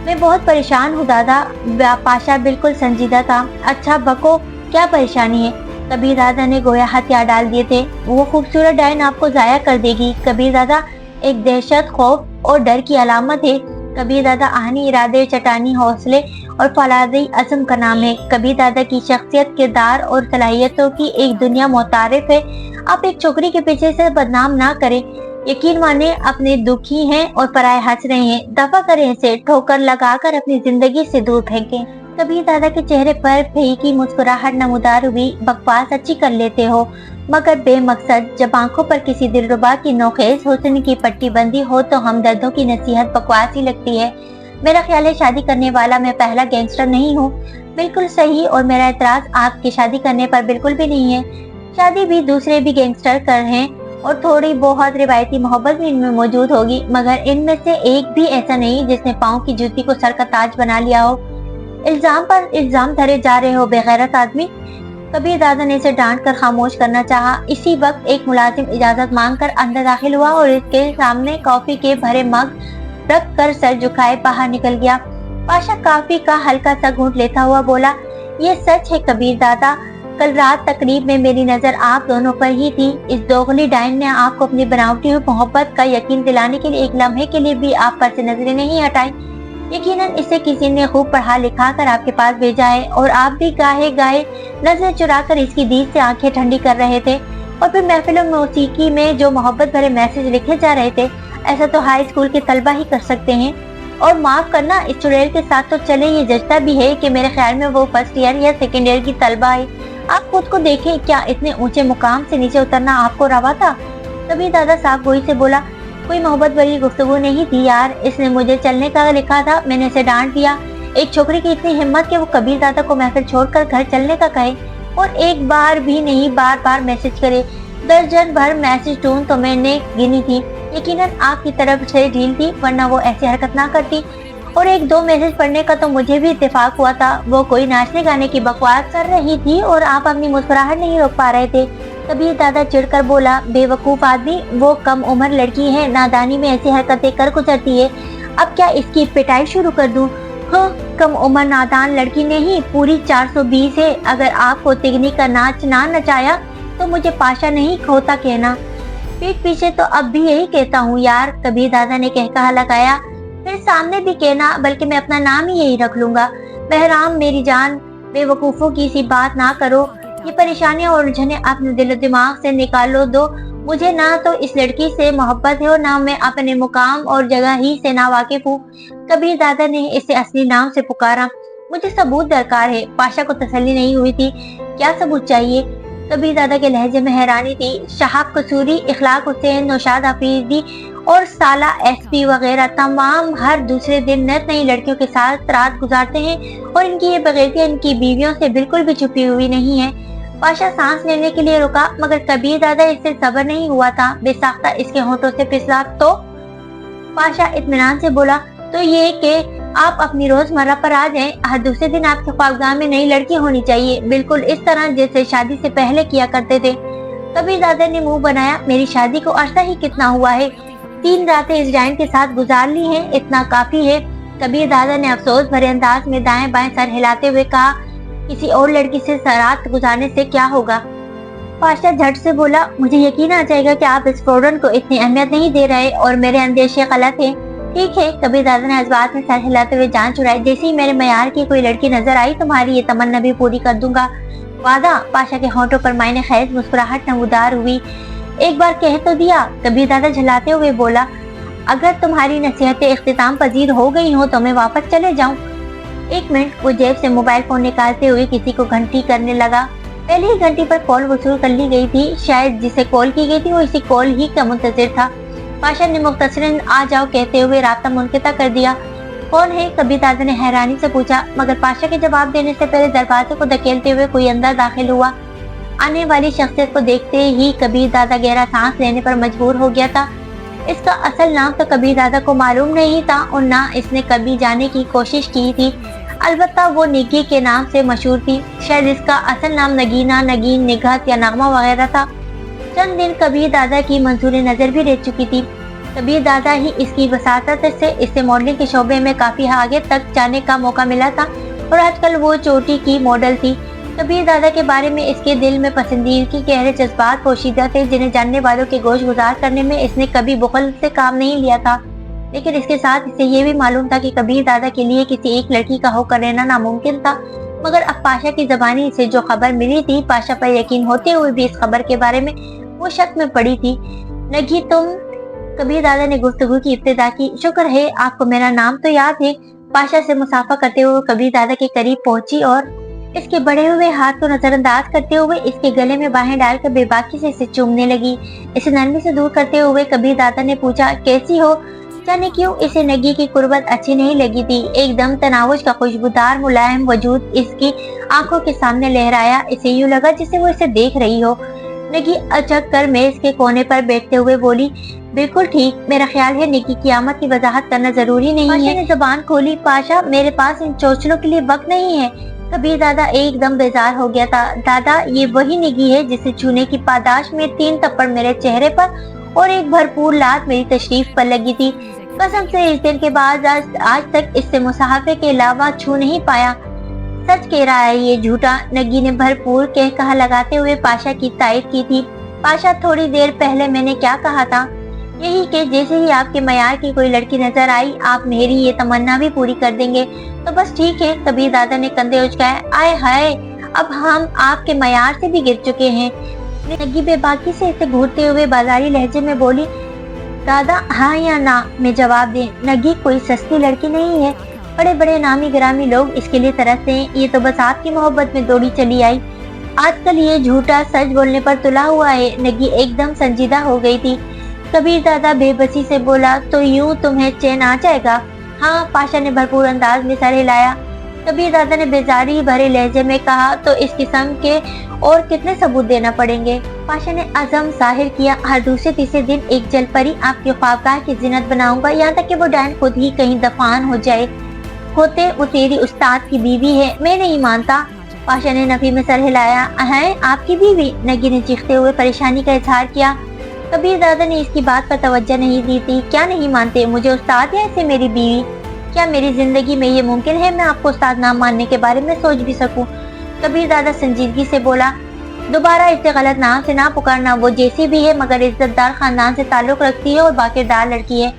A: मैं बहुत परेशान हूँ दादा। पाशा बिल्कुल संजीदा था। अच्छा बको, क्या परेशानी है? कबीर दादा ने गोया हथियार डाल दिए थे। वो खूबसूरत डायन आपको जाया कर देगी। कबीर दादा एक दहशत, खौफ और डर की अलामत है। कबीर दादा आहनी इरादे, चटानी हौसले और फौलादी अज़म का नाम है। कबीर दादा की शख्सियत, किरदार और सलाहियतों की एक दुनिया मुतारिफ है। आप एक छोकरी के पीछे से बदनाम ना करें। यकीन माने अपने दुखी हैं और पराए हंस रहे हैं। दफा करें इसे, ठोकर लगाकर अपनी जिंदगी से दूर फेंकें। कबीर दादा के चेहरे पर फीकी मुस्कुराहट नमूदार हुई। बकवास अच्छी कर लेते हो मगर बेमकसद। जब आंखों पर किसी दिलरुबा की नोखेज हुस्न की पट्टी बंदी हो तो हमदर्दों की नसीहत बकवास ही लगती है। मेरा ख्याल है शादी करने वाला मैं पहला गैंगस्टर नहीं हूँ। बिल्कुल सही, और मेरा एतराज आपकी शादी करने पर बिल्कुल भी नहीं है। शादी भी दूसरे भी गैंगस्टर कर हैं और थोड़ी बहुत रिवायती मोहब्बत भी इनमें मौजूद होगी, मगर इनमें से एक भी ऐसा नहीं जिसने पाँव की जूती को सर का ताज बना लिया हो। इल्जाम पर इल्जाम धरे जा रहे हो बेगैरत आदमी। कबीर दादा ने इसे डांट कर खामोश करना चाहा। इसी वक्त एक मुलाजिम इजाजत मांगकर अंदर दाखिल हुआ और इसके सामने कॉफी के भरे मग रख कर सर झुकाए बाहर निकल गया। पाशा कॉफी का हल्का सा घूंट लेता हुआ बोला, ये सच है कबीर दादा, कल रात तकरीब में मेरी नजर आप दोनों पर ही थी। इस दोगली डायन ने आपको अपनी बनावटी हुई मोहब्बत का यकीन दिलाने के लिए एक लम्हे के लिए भी आप पर से नजरें नहीं हटाई। यकीनन इसे किसी ने खूब पढ़ा लिखा कर आपके पास भेजा है और आप भी गाहे गाहे नजर चुरा कर इसकी दीद से आंखें ठंडी कर रहे थे। और फिर महफिलों मौसीकी में जो मोहब्बत भरे मैसेज लिखे जा रहे थे, ऐसा तो हाई स्कूल के तलबा ही कर सकते हैं। और माफ करना, इस चुड़ैल के साथ तो चले ये जचता भी है कि मेरे ख्याल में वो फर्स्ट ईयर या सेकेंड ईयर की तलबा है। आप खुद को देखें, क्या इतने ऊंचे मुकाम से नीचे उतरना आपको रवा था? कबीर दादा साफ गोई से बोला, कोई मोहब्बत भरी गुफ्तगू नहीं थी यार। इसने मुझे चलने का लिखा था, मैंने इसे डांट दिया। एक छोकरी की इतनी हिम्मत कि वो कबीर दादा को महफिल छोड़कर घर चलने का कहे, और एक बार भी नहीं बार बार मैसेज करे। दर्जन भर मैसेज टून तो मैंने गिनी थी। यकीनन आपकी तरफ से ढील थी, वरना वो ऐसी हरकत ना करती। और एक दो मैसेज पढ़ने का तो मुझे भी इत्तेफाक हुआ था। वो कोई नाचने गाने की बकवास कर रही थी और आप अपनी मुस्कुराहट नहीं रोक पा रहे थे। कबीर दादा चिढ़कर बोला, बेवकूफ आदमी, वो कम उम्र लड़की है, नादानी में ऐसी हरकतें कर गुजरती है। अब क्या इसकी पिटाई शुरू कर दूं? हाँ, कम उम्र नादान लड़की नहीं, पूरी 420 है। अगर आपको तिगनी का नाच ना नचाया तो मुझे पाशा नहीं खोता कहना। पीठ पीछे तो अब भी यही कहता हूँ यार, कबीर दादा ने कहकहा लगाया। फिर सामने भी कहना, बल्कि मैं अपना नाम ही यही रख लूंगा। बहराम मेरी जान, बेवकूफों की सी बात ना करो। ये परेशानियां और उलझने अपने दिलो दिमाग से निकालो दो। मुझे ना तो इस लड़की से मोहब्बत है और ना मैं अपने मुकाम और जगह ही से ना वाकिफ हूँ। कबीर दादा ने इसे असली नाम से पुकारा। मुझे सबूत दरकार है। पाशा को तसल्ली नहीं हुई थी। क्या सबूत चाहिए? कबीर दादा के लहजे में हैरानी थी। शहाब कसूरी, इखलाक हुसैन, नौशाद हफीजी और साला एसपी वगैरह तमाम हर दूसरे दिन नत नई लड़कियों के साथ रात गुजारते हैं और इनकी ये बगैरतियां इनकी बीवियों से बिल्कुल भी छुपी हुई नहीं है। पाशा सांस लेने के लिए रुका, मगर कबीर दादा इससे सब्र नहीं हुआ था। बेसाख्ता इसके होंठों से फिसला तो पाशा इत्मीनान से बोला, तो ये कि आप अपनी रोजमर्रा पर आ जाएं। हर दूसरे दिन आपके ख्वाबगाह में नई लड़की होनी चाहिए, बिल्कुल इस तरह जैसे शादी से पहले किया करते थे। कबीर दादा ने मुंह बनाया, मेरी शादी को अरसा ही कितना हुआ है, 3 रातें इस डायन के साथ गुजार ली हैं, इतना काफी है। कबीर दादा ने अफसोस भरे अंदाज में दाएं बाएं सर हिलाते हुए कहा, किसी और लड़की से रात गुजारने से क्या होगा? पाशा झट से बोला, मुझे यकीन आ जाएगा कि आप इस प्रोडक्ट को इतनी अहमियत नहीं दे रहे और मेरे अंदेशे गलत हैं। ठीक है, कबीर दादा ने इस बात में सर हिलाते हुए जान छुड़ाई। जैसे ही मेरे मयार की कोई लड़की नजर आई, तुम्हारी ये तमन्ना भी पूरी कर दूंगा। वादा? पाशा के होंठों पर मायने खैज मुस्कुराहट नमूदार हुई। एक बार कह तो दिया, कबीर दादा झलाते हुए बोला, अगर तुम्हारी नसीहतें इख्तिताम पजीर हो गई हो तो मैं वापस चले जाऊं। 1 मिनट, वो जेब से मोबाइल फोन निकालते हुए किसी को घंटी करने लगा। पहले ही घंटी पर कॉल वसूल कर ली गई थी। शायद जिसे कॉल की गई थी वो इसी कॉल ही का मुंतजिर था। पाशा ने मुख्तसरन आ जाओ कहते हुए रास्ता मुनक़िता कर दिया। कौन है? कबीर दादा ने हैरानी से पूछा, मगर पाशा के जवाब देने से पहले दरवाजे को धकेलते हुए कोई अंदर दाखिल हुआ। आने वाली शख्सियत को देखते ही कबीर दादा गहरा सांस लेने पर मजबूर हो गया था। इसका असल नाम तो कबीर दादा को मालूम नहीं था और ना इसने कभी जाने की कोशिश की थी। अलबत्ता वो निगी के नाम से मशहूर थी। शायद इसका असल नाम नगीना, नगीन, निगहत या नगमा वगैरह था। चंद दिन कबीर दादा की मंजूर नजर भी रह चुकी थी। कबीर दादा ही इसकी वसातत से इसे मॉडलिंग के शोबे में काफी आगे तक जाने का मौका मिला था और आजकल वो चोटी की मॉडल थी। कबीर दादा के बारे में इसके दिल में पसंदीदगी के गहरे जज्बात पोशीदा थे, जिन्हें जानने वालों के गोश गुजार करने में इसने कभी बुखल से काम नहीं लिया था। लेकिन इसके साथ इसे ये भी मालूम था कि कबीर दादा के लिए किसी एक लड़की का होकर रहना नामुमकिन था। मगर अब पाशा की जबानी से जो खबर मिली थी, पाशा पर यकीन होते हुए भी इस खबर के बारे में वो शक में पड़ी थी। नगी तुम, कबीर दादा ने गुफ्तगू की इब्तिदा की। शुक्र है आपको मेरा नाम तो याद है। पाशा से मुसाफा करते हुए कबीर दादा के करीब पहुंची और इसके बढ़े हुए हाथ को नजरअंदाज करते हुए इसके गले में बाहें डालकर बेबाकी से इसे चूमने लगी। इसे नरमी से दूर करते हुए कबीर दादा ने पूछा, कैसी हो? जाने क्यों इसे नगी की कुर्बत अच्छी नहीं लगी थी। एकदम तनावुज का खुशबूदार मुलायम वजूद इसकी आंखों के सामने लहराया। इसे यूं लगा जैसे वो इसे देख रही हो। नगी अचक कर मेज के कोने पर बैठते हुए बोली, बिल्कुल ठीक, मेरा ख्याल है निकी क़यामत की वजाहत करना जरूरी नहीं है। पाशा ने जुबान खोली, पाशा मेरे पास इन चोचलों के लिए वक्त नहीं है। कबीर दादा एकदम बेजार हो गया था। दादा ये वही निगी है जिसे छूने की पादाश में 3 थप्पड़ मेरे चेहरे पर और एक भरपूर लात मेरी तशरीफ पर लगी थी। कसम से इस दिन के बाद आज तक इससे मुसाफे के अलावा छू नहीं पाया। सच कह रहा है ये झूठा, नगी ने भरपूर कहकहा लगाते हुए पाशा की तारीफ की थी। पाशा थोड़ी देर पहले मैंने क्या कहा था? यही कि जैसे ही आपके मयार की कोई लड़की नजर आई आप मेरी ये तमन्ना भी पूरी कर देंगे। तो बस ठीक है। कबीर दादा ने कंधे उचकाए। आए हाय, अब हम आपके मयार से भी गिर चुके हैं। नगी बेबाकी से इसे घूरते हुए बाजारी लहजे में बोली, दादा हाँ या ना में जवाब दे। नगी कोई सस्ती लड़की नहीं है। बड़े बड़े नामी गिरामी लोग इसके लिए तरसते हैं। ये तो बस आपकी मोहब्बत में दौड़ी चली आई। आजकल ये झूठा सच बोलने पर तुला हुआ है। नगी एकदम संजीदा हो गई थी। कबीर दादा बेबसी से बोला, तो यूं तुम्हें चैन आ जाएगा? हाँ, पाशा ने भरपूर अंदाज में सर हिलाया। कबीर दादा ने बेजारी भरे लहजे में कहा, तो इस किस्म के और कितने सबूत देना पड़ेंगे? पाशा ने अज़म जाहिर किया, हर दूसरे तीसरे दिन एक जलपरी आपके ख्वाबगाह की जिन्नत बनाऊंगा, यहाँ तक कि वो डायन खुद ही कहीं दफान हो जाए। होते वो तेरी उस्ताद की बीवी है। मैं नहीं मानता। पाशा ने नफी में सर हिलाया। है आपकी बीवी? नगी ने चीखते हुए परेशानी का इजहार किया। कबीर दादा ने इसकी बात पर तवज्जो नहीं दी थी। क्या नहीं मानते? मुझे उस्ताद है ऐसे मेरी बीवी? क्या मेरी जिंदगी में ये मुमकिन है मैं आपको उस्ताद ना मानने के बारे में सोच भी सकूं? कबीर दादा संजीदगी से बोला, दोबारा इसे गलत नाम से ना पुकारना। वो जैसी भी है मगर इज्जतदार खानदान से ताल्लुक रखती है और बाकिरदार लड़की है।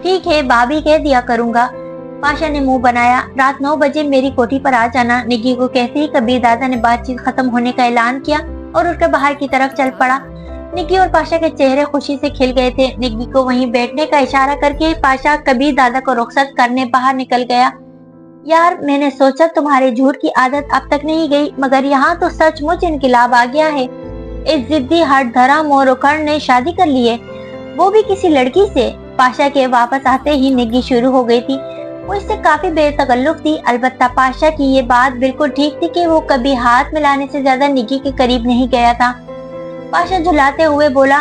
A: ठीक है, भाभी कह दिया करूंगा। पाशा ने मुंह बनाया। रात 9 बजे मेरी कोठी पर आ जाना। निगी को कहते ही कबीर दादा ने बातचीत खत्म होने का ऐलान किया और उठकर बाहर की तरफ चल पड़ा। निगी और पाशा के चेहरे खुशी से खिल गए थे। निगी को वहीं बैठने का इशारा करके पाशा कबीर दादा को रुखसत करने बाहर निकल गया। यार, मैंने सोचा तुम्हारे झूठ की आदत अब तक नहीं गई, मगर यहाँ तो सचमुच इनकलाब आ गया है। इस जिद्दी हट धरा मोर उखड़ ने शादी कर ली है, वो भी किसी लड़की से। पाशा के वापस आते ही निगी शुरू हो गई थी। वो इससे काफी बेतकल्लुफ थी। अलबत्ता पाशा की ये बात बिल्कुल ठीक थी कि वो कभी हाथ मिलाने से ज्यादा निगी के करीब नहीं गया था। पाशा झुलाते हुए बोला,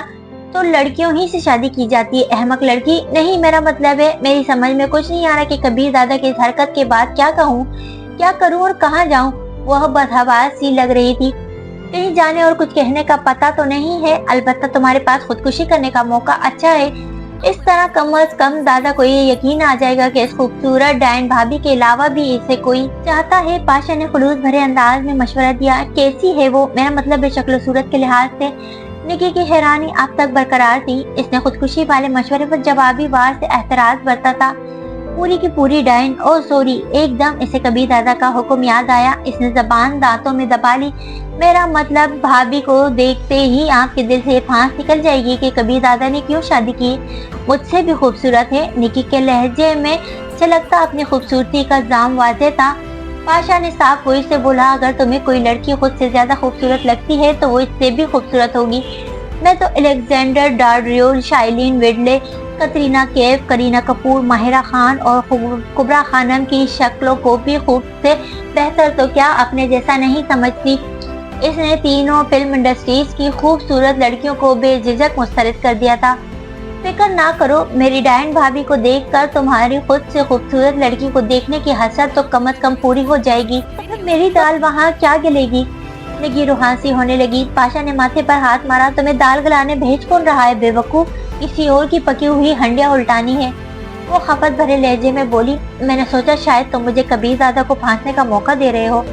A: तो लड़कियों ही से शादी की जाती है, अहमक लड़की। नहीं, मेरा मतलब है, मेरी समझ में कुछ नहीं आ रहा कि कबीर दादा की इस हरकत के बाद क्या कहूँ, क्या करूँ और कहाँ जाऊँ। वह बदहवास सी लग रही थी। कहीं जाने और कुछ कहने का पता तो नहीं है। अलबत्ता तुम्हारे पास खुदकुशी करने का मौका अच्छा है। इस तरह कम अज कम दादा को ये यकीन आ जाएगा कि इस खूबसूरत डायन भाभी के अलावा भी इसे कोई चाहता है। पाशा ने खुलूस भरे अंदाज में मशवरा दिया। कैसी है वो? मेरा मतलब है शक्ल सूरत के लिहाज से। निकी की हैरानी अब तक बरकरार थी। इसने खुदकुशी वाले मशवरे पर जवाबी वार से एतराज बरता था। पूरी की पूरी डायन। ओ सॉरी। एकदम इसे कबीर दादा का हुक्म याद आया। इसने जबान दांतों में दबा ली। मेरा मतलब भाभी को देखते ही आपके दिल से फांस निकल जाएगी कि कबीर दादा ने क्यों शादी की। मुझसे भी खूबसूरत है। निकी के लहजे में छलकता अपनी खूबसूरती का जाम वाज़ेह था। पाशा ने साफ गोई से बोला, अगर तुम्हें कोई लड़की खुद से ज्यादा खूबसूरत लगती है तो वो इससे भी खूबसूरत होगी। मैं तो अलेक्जेंडर डार्डियोल, शाइलिन वेडले, कतरीना कैफ, करीना कपूर, माहिरा खान और कुबरा खानम की शक्लों को भी खूब से बेहतर तो क्या अपने जैसा नहीं समझती। इसने तीनों फिल्म इंडस्ट्रीज की खूबसूरत लड़कियों को बेझिझक मुस्तरद कर दिया था। फिक्र ना करो, मेरी डायन भाभी को देखकर तुम्हारी खुद से खूबसूरत लड़की को देखने की हसरत तो कम अज कम पूरी हो जाएगी। मेरी दाल वहाँ क्या गलेगी। निगी रूहांसी होने लगी। पाशा ने माथे पर हाथ मारा। तुम्हें दाल गलाने भेज कौन रहा है बेवकूफ, किसी और की पकी हुई हंडिया उल्टानी है। वो खफत भरे लहजे में बोली, मैंने सोचा शायद तुम मुझे कबीर दादा को फांसने का मौका दे रहे हो।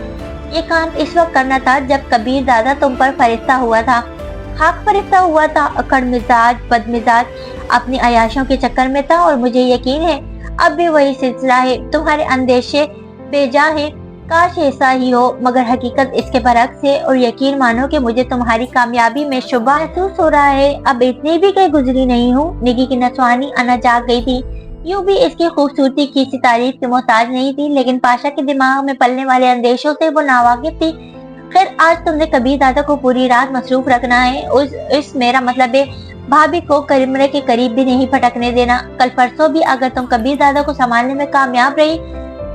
A: ये काम इस वक्त करना था जब कबीर दादा तुम पर फरिश्ता हुआ था, खाक फरिश्ता हुआ था। अकड़ मिजाज बदमिजाज अपनी अयाशों के चक्कर में था और मुझे यकीन है अब भी वही सिलसिला है। तुम्हारे अंदेशे बेजा है, काश ऐसा ही हो, मगर हकीकत इसके बरक्स है। और यकीन मानो कि मुझे तुम्हारी कामयाबी में शुबा महसूस हो रहा है। अब इतनी भी कहीं गुजरी नहीं हूँ। निगी की नसवानी अना जाग गई थी। यूं भी इसकी खूबसूरती किसी तारीफ के मोहताज नहीं थी, लेकिन पाशा के दिमाग में पलने वाले अंदेशों से वो नावाकिफ थी। खैर, आज तुमने कबीर दादा को पूरी रात मसरूफ रखना है। उस मेरा मतलब है भाभी को कमरे के करीब भी नहीं फटकने देना। कल परसों भी अगर तुम कबीर दादा को संभालने में कामयाब रही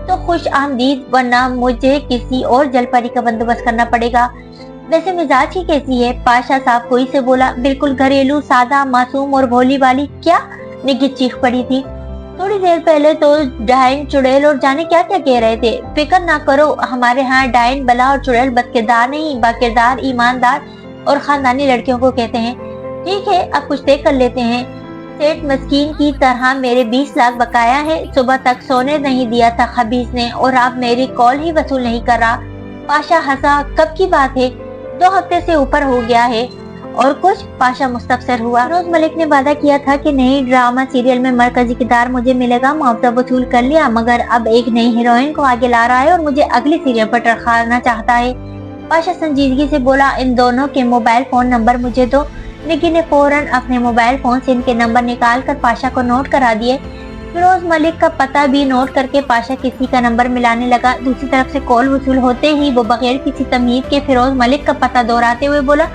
A: तो खुश आमदीद, वरना मुझे किसी और जलपरी का बंदोबस्त करना पड़ेगा। वैसे मिजाज ही कैसी है? पाशा साफ कोई से बोला। बिल्कुल घरेलू, सादा, मासूम और भोली वाली। क्या? निगी चीख पड़ी थी। थोड़ी देर पहले तो डायन, चुड़ैल और जाने क्या क्या कह रहे थे। फिक्र ना करो, हमारे यहाँ डायन, बला और चुड़ैल बदकिरदार नहीं, बाकिरदार, ईमानदार और खानदानी लड़कियों को कहते हैं। ठीक है, अब कुछ तय कर लेते हैं। सेठ मस्कीन की तरह मेरे 20 लाख बकाया है। सुबह तक सोने नहीं दिया था खबीस ने, और अब मेरी कॉल ही वसूल नहीं कर रहा। पाशा हंसा। कब की बात है? 2 हफ्ते से ऊपर हो गया है। और कुछ? पाशा मुस्तफसर हुआ। फिरोज मलिक ने वादा किया था कि नई ड्रामा सीरियल में मरकजी किरदार मुझे मिलेगा। मुआवजा वसूल कर लिया, मगर अब एक नई हीरोइन को आगे ला रहा है और मुझे अगली सीरियल पर टरखाना चाहता है। पाशा संजीदगी से बोला, इन दोनों के मोबाइल फोन नंबर मुझे दो। निकी ने फौरन अपने मोबाइल फोन से इनके नंबर निकाल कर पाशा को नोट करा दिए। फिरोज मलिक का पता भी नोट करके पाशा किसी का नंबर मिलाने लगा। दूसरी तरफ से कॉल वसूल होते ही वो बगैर किसी तमीज के फिरोज मलिक का पता दोहराते हुए बोला,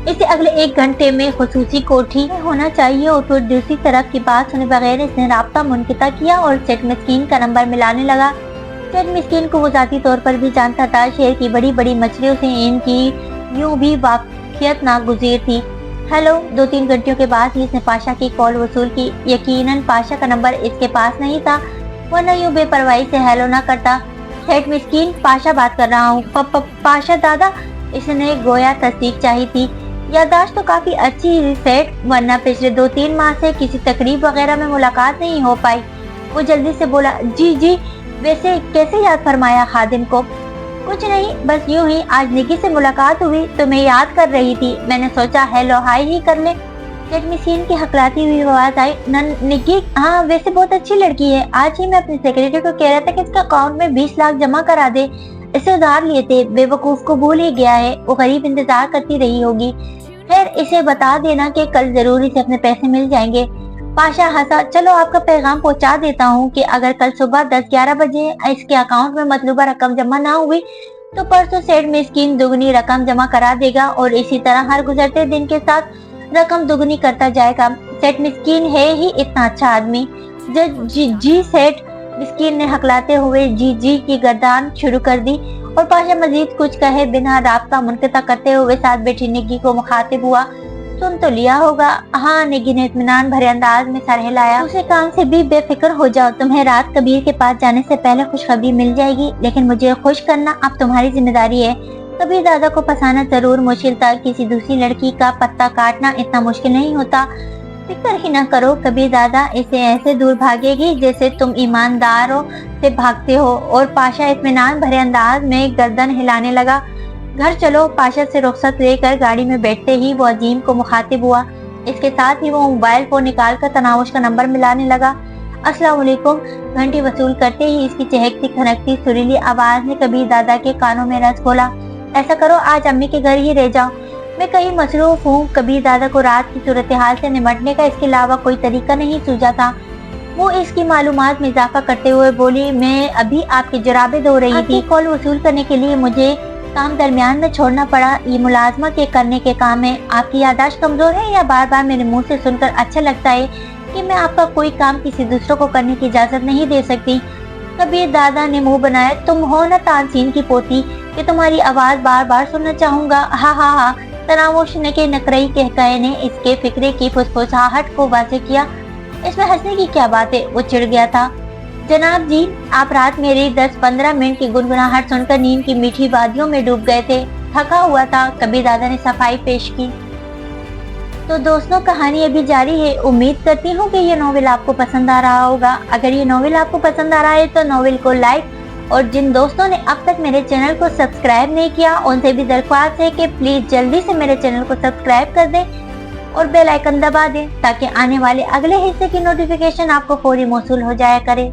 A: इसे अगले 1 घंटे में खुसूसी कोठी में होना चाहिए। और फिर दूसरी तरफ की बात सुने बगैर इसने राब्ता मुनक़िता किया और सेठ मिस्कीन का नंबर मिलाने लगा। सेठ मिस्कीन को वो जाती तौर पर भी जानता था। शहर की बड़ी बड़ी मछलियों से इनकी यूं भी वाकियत नागुज़ीर थी। हेलो। 2-3 घंटियों के बाद ही इसने पाशा की कॉल वसूल की। यकीनन पाशा का नंबर इसके पास नहीं था, वरना यूं बेपरवाही से हेलो ना करता। सेठ मिस्कीन, पाशा बात कर रहा हूँ। पाशा दादा? इसने गोया तस्दीक चाहिए थी। यादाश्त तो काफी अच्छी है सेठ, वरना पिछले 2-3 माह से किसी तकरीब वगैरह में मुलाकात नहीं हो पाई। वो जल्दी से बोला, जी जी, वैसे कैसे याद फरमाया खादिम को? कुछ नहीं, बस यूं ही आज निकी से मुलाकात हुई तो मैं याद कर रही थी, मैंने सोचा हेलो हाय ही कर ले। सेठ मिस्कीन की हकलाती हुई आवाज आई, निकी? हाँ, वैसे बहुत अच्छी लड़की है। आज ही मैं अपनी सेक्रेटरी को कह रहा था कि इसके अकाउंट में 20 लाख जमा करा दे। इसे उधार लिए थे, बेवकूफ को भूल ही गया है। वो गरीब इंतजार करती रही होगी। खैर, इसे बता देना कि कल जरूर इसे अपने पैसे मिल जाएंगे। पाशा हंसा। चलो, आपका पैगाम पहुंचा देता हूँ कि अगर कल सुबह 10-11 बजे इसके अकाउंट में मतलूबा रकम जमा ना हुई तो परसों सेठ मिस्कीन दुगनी रकम जमा करा देगा और इसी तरह हर गुजरते दिन के साथ रकम दुगनी करता जाएगा। सेठ मिस्कीन है ही इतना अच्छा आदमी। जी सेठ मिस्कीन ने हकलाते हुए जी जी की गर्दान शुरू कर दी और पाशा मजीद कुछ कहे बिना राब्ता मुनक़िता करते हुए साथ बैठी निगी को मुखातिब हुआ। सुन तो लिया होगा? हाँ, निगी ने इत्मीनान भरे अंदाज में सर हिलाया। दूसरे काम से भी बेफिक्र हो जाओ, तुम्हें रात कबीर के पास जाने से पहले खुशखबरी मिल जाएगी, लेकिन मुझे खुश करना अब तुम्हारी जिम्मेदारी है। कबीर दादा को फंसाना जरूर मुश्किल था, किसी दूसरी लड़की का पत्ता काटना इतना मुश्किल नहीं होता। फिक्र ही न करो, कबीर दादा इसे ऐसे दूर भागेगी जैसे तुम ईमानदारों से भागते हो। और पाशा इत्मीनान भरे अंदाज में गर्दन हिलाने लगा। घर चलो। पाशा से रुखसत लेकर गाड़ी में बैठते ही वो अजीम को मुखातिब हुआ। इसके साथ ही वो मोबाइल फोन निकाल कर तनावुश का नंबर मिलाने लगा। अस्सलाम वालेकुम। घंटी वसूल करते ही इसकी चहकती खनकती सुरीली आवाज ने कबीर दादा के कानों में रस खोला। ऐसा करो, आज अम्मी के घर ही रह जाओ, मैं कहीं मसरूफ हूँ। कबीर दादा को रात की सूरत हाल से निमटने का इसके अलावा कोई तरीका नहीं सूझा था। वो इसकी मालूमात में इजाफा करते हुए बोली, मैं अभी आपकी जराबे धो रही थी। कॉल वसूल करने के लिए मुझे काम दरमियान में छोड़ना पड़ा। ये मुलाजमा के करने के काम है। आपकी यादाश्त कमजोर है या बार बार मेरे मुंह से सुनकर अच्छा लगता है कि मैं आपका कोई काम किसी दूसरों को करने की इजाजत नहीं दे सकती? कबीर दादा ने मुंह बनाया। तुम हो न तानसीन की पोती कि तुम्हारी आवाज बार बार सुनना चाहूंगा। हा हा हा। तनावुश ने के नकरई कहकाए ने इसके फिक्रे की फुसफुसाहट को वाज़ेह किया। इसमें हंसने की क्या बात है? वो चिढ़ गया था। जनाब जी, आप रात मेरी 10-15 मिनट की गुनगुनाहट सुनकर नींद की मीठी वादियों में डूब गए थे। थका हुआ था। कबीर दादा ने सफाई पेश की। तो दोस्तों, कहानी अभी जारी है। उम्मीद करती हूँ कि ये नॉवेल आपको पसंद आ रहा होगा। अगर ये नॉवेल आपको पसंद आ रहा है तो नॉवेल को लाइक, और जिन दोस्तों ने अब तक मेरे चैनल को सब्सक्राइब नहीं किया उनसे भी दरख्वास्त है कि प्लीज जल्दी से मेरे चैनल को सब्सक्राइब कर दें और बेल आइकन दबा दें ताकि आने वाले अगले हिस्से की नोटिफिकेशन आपको फौरी मौसूल हो जाया करे।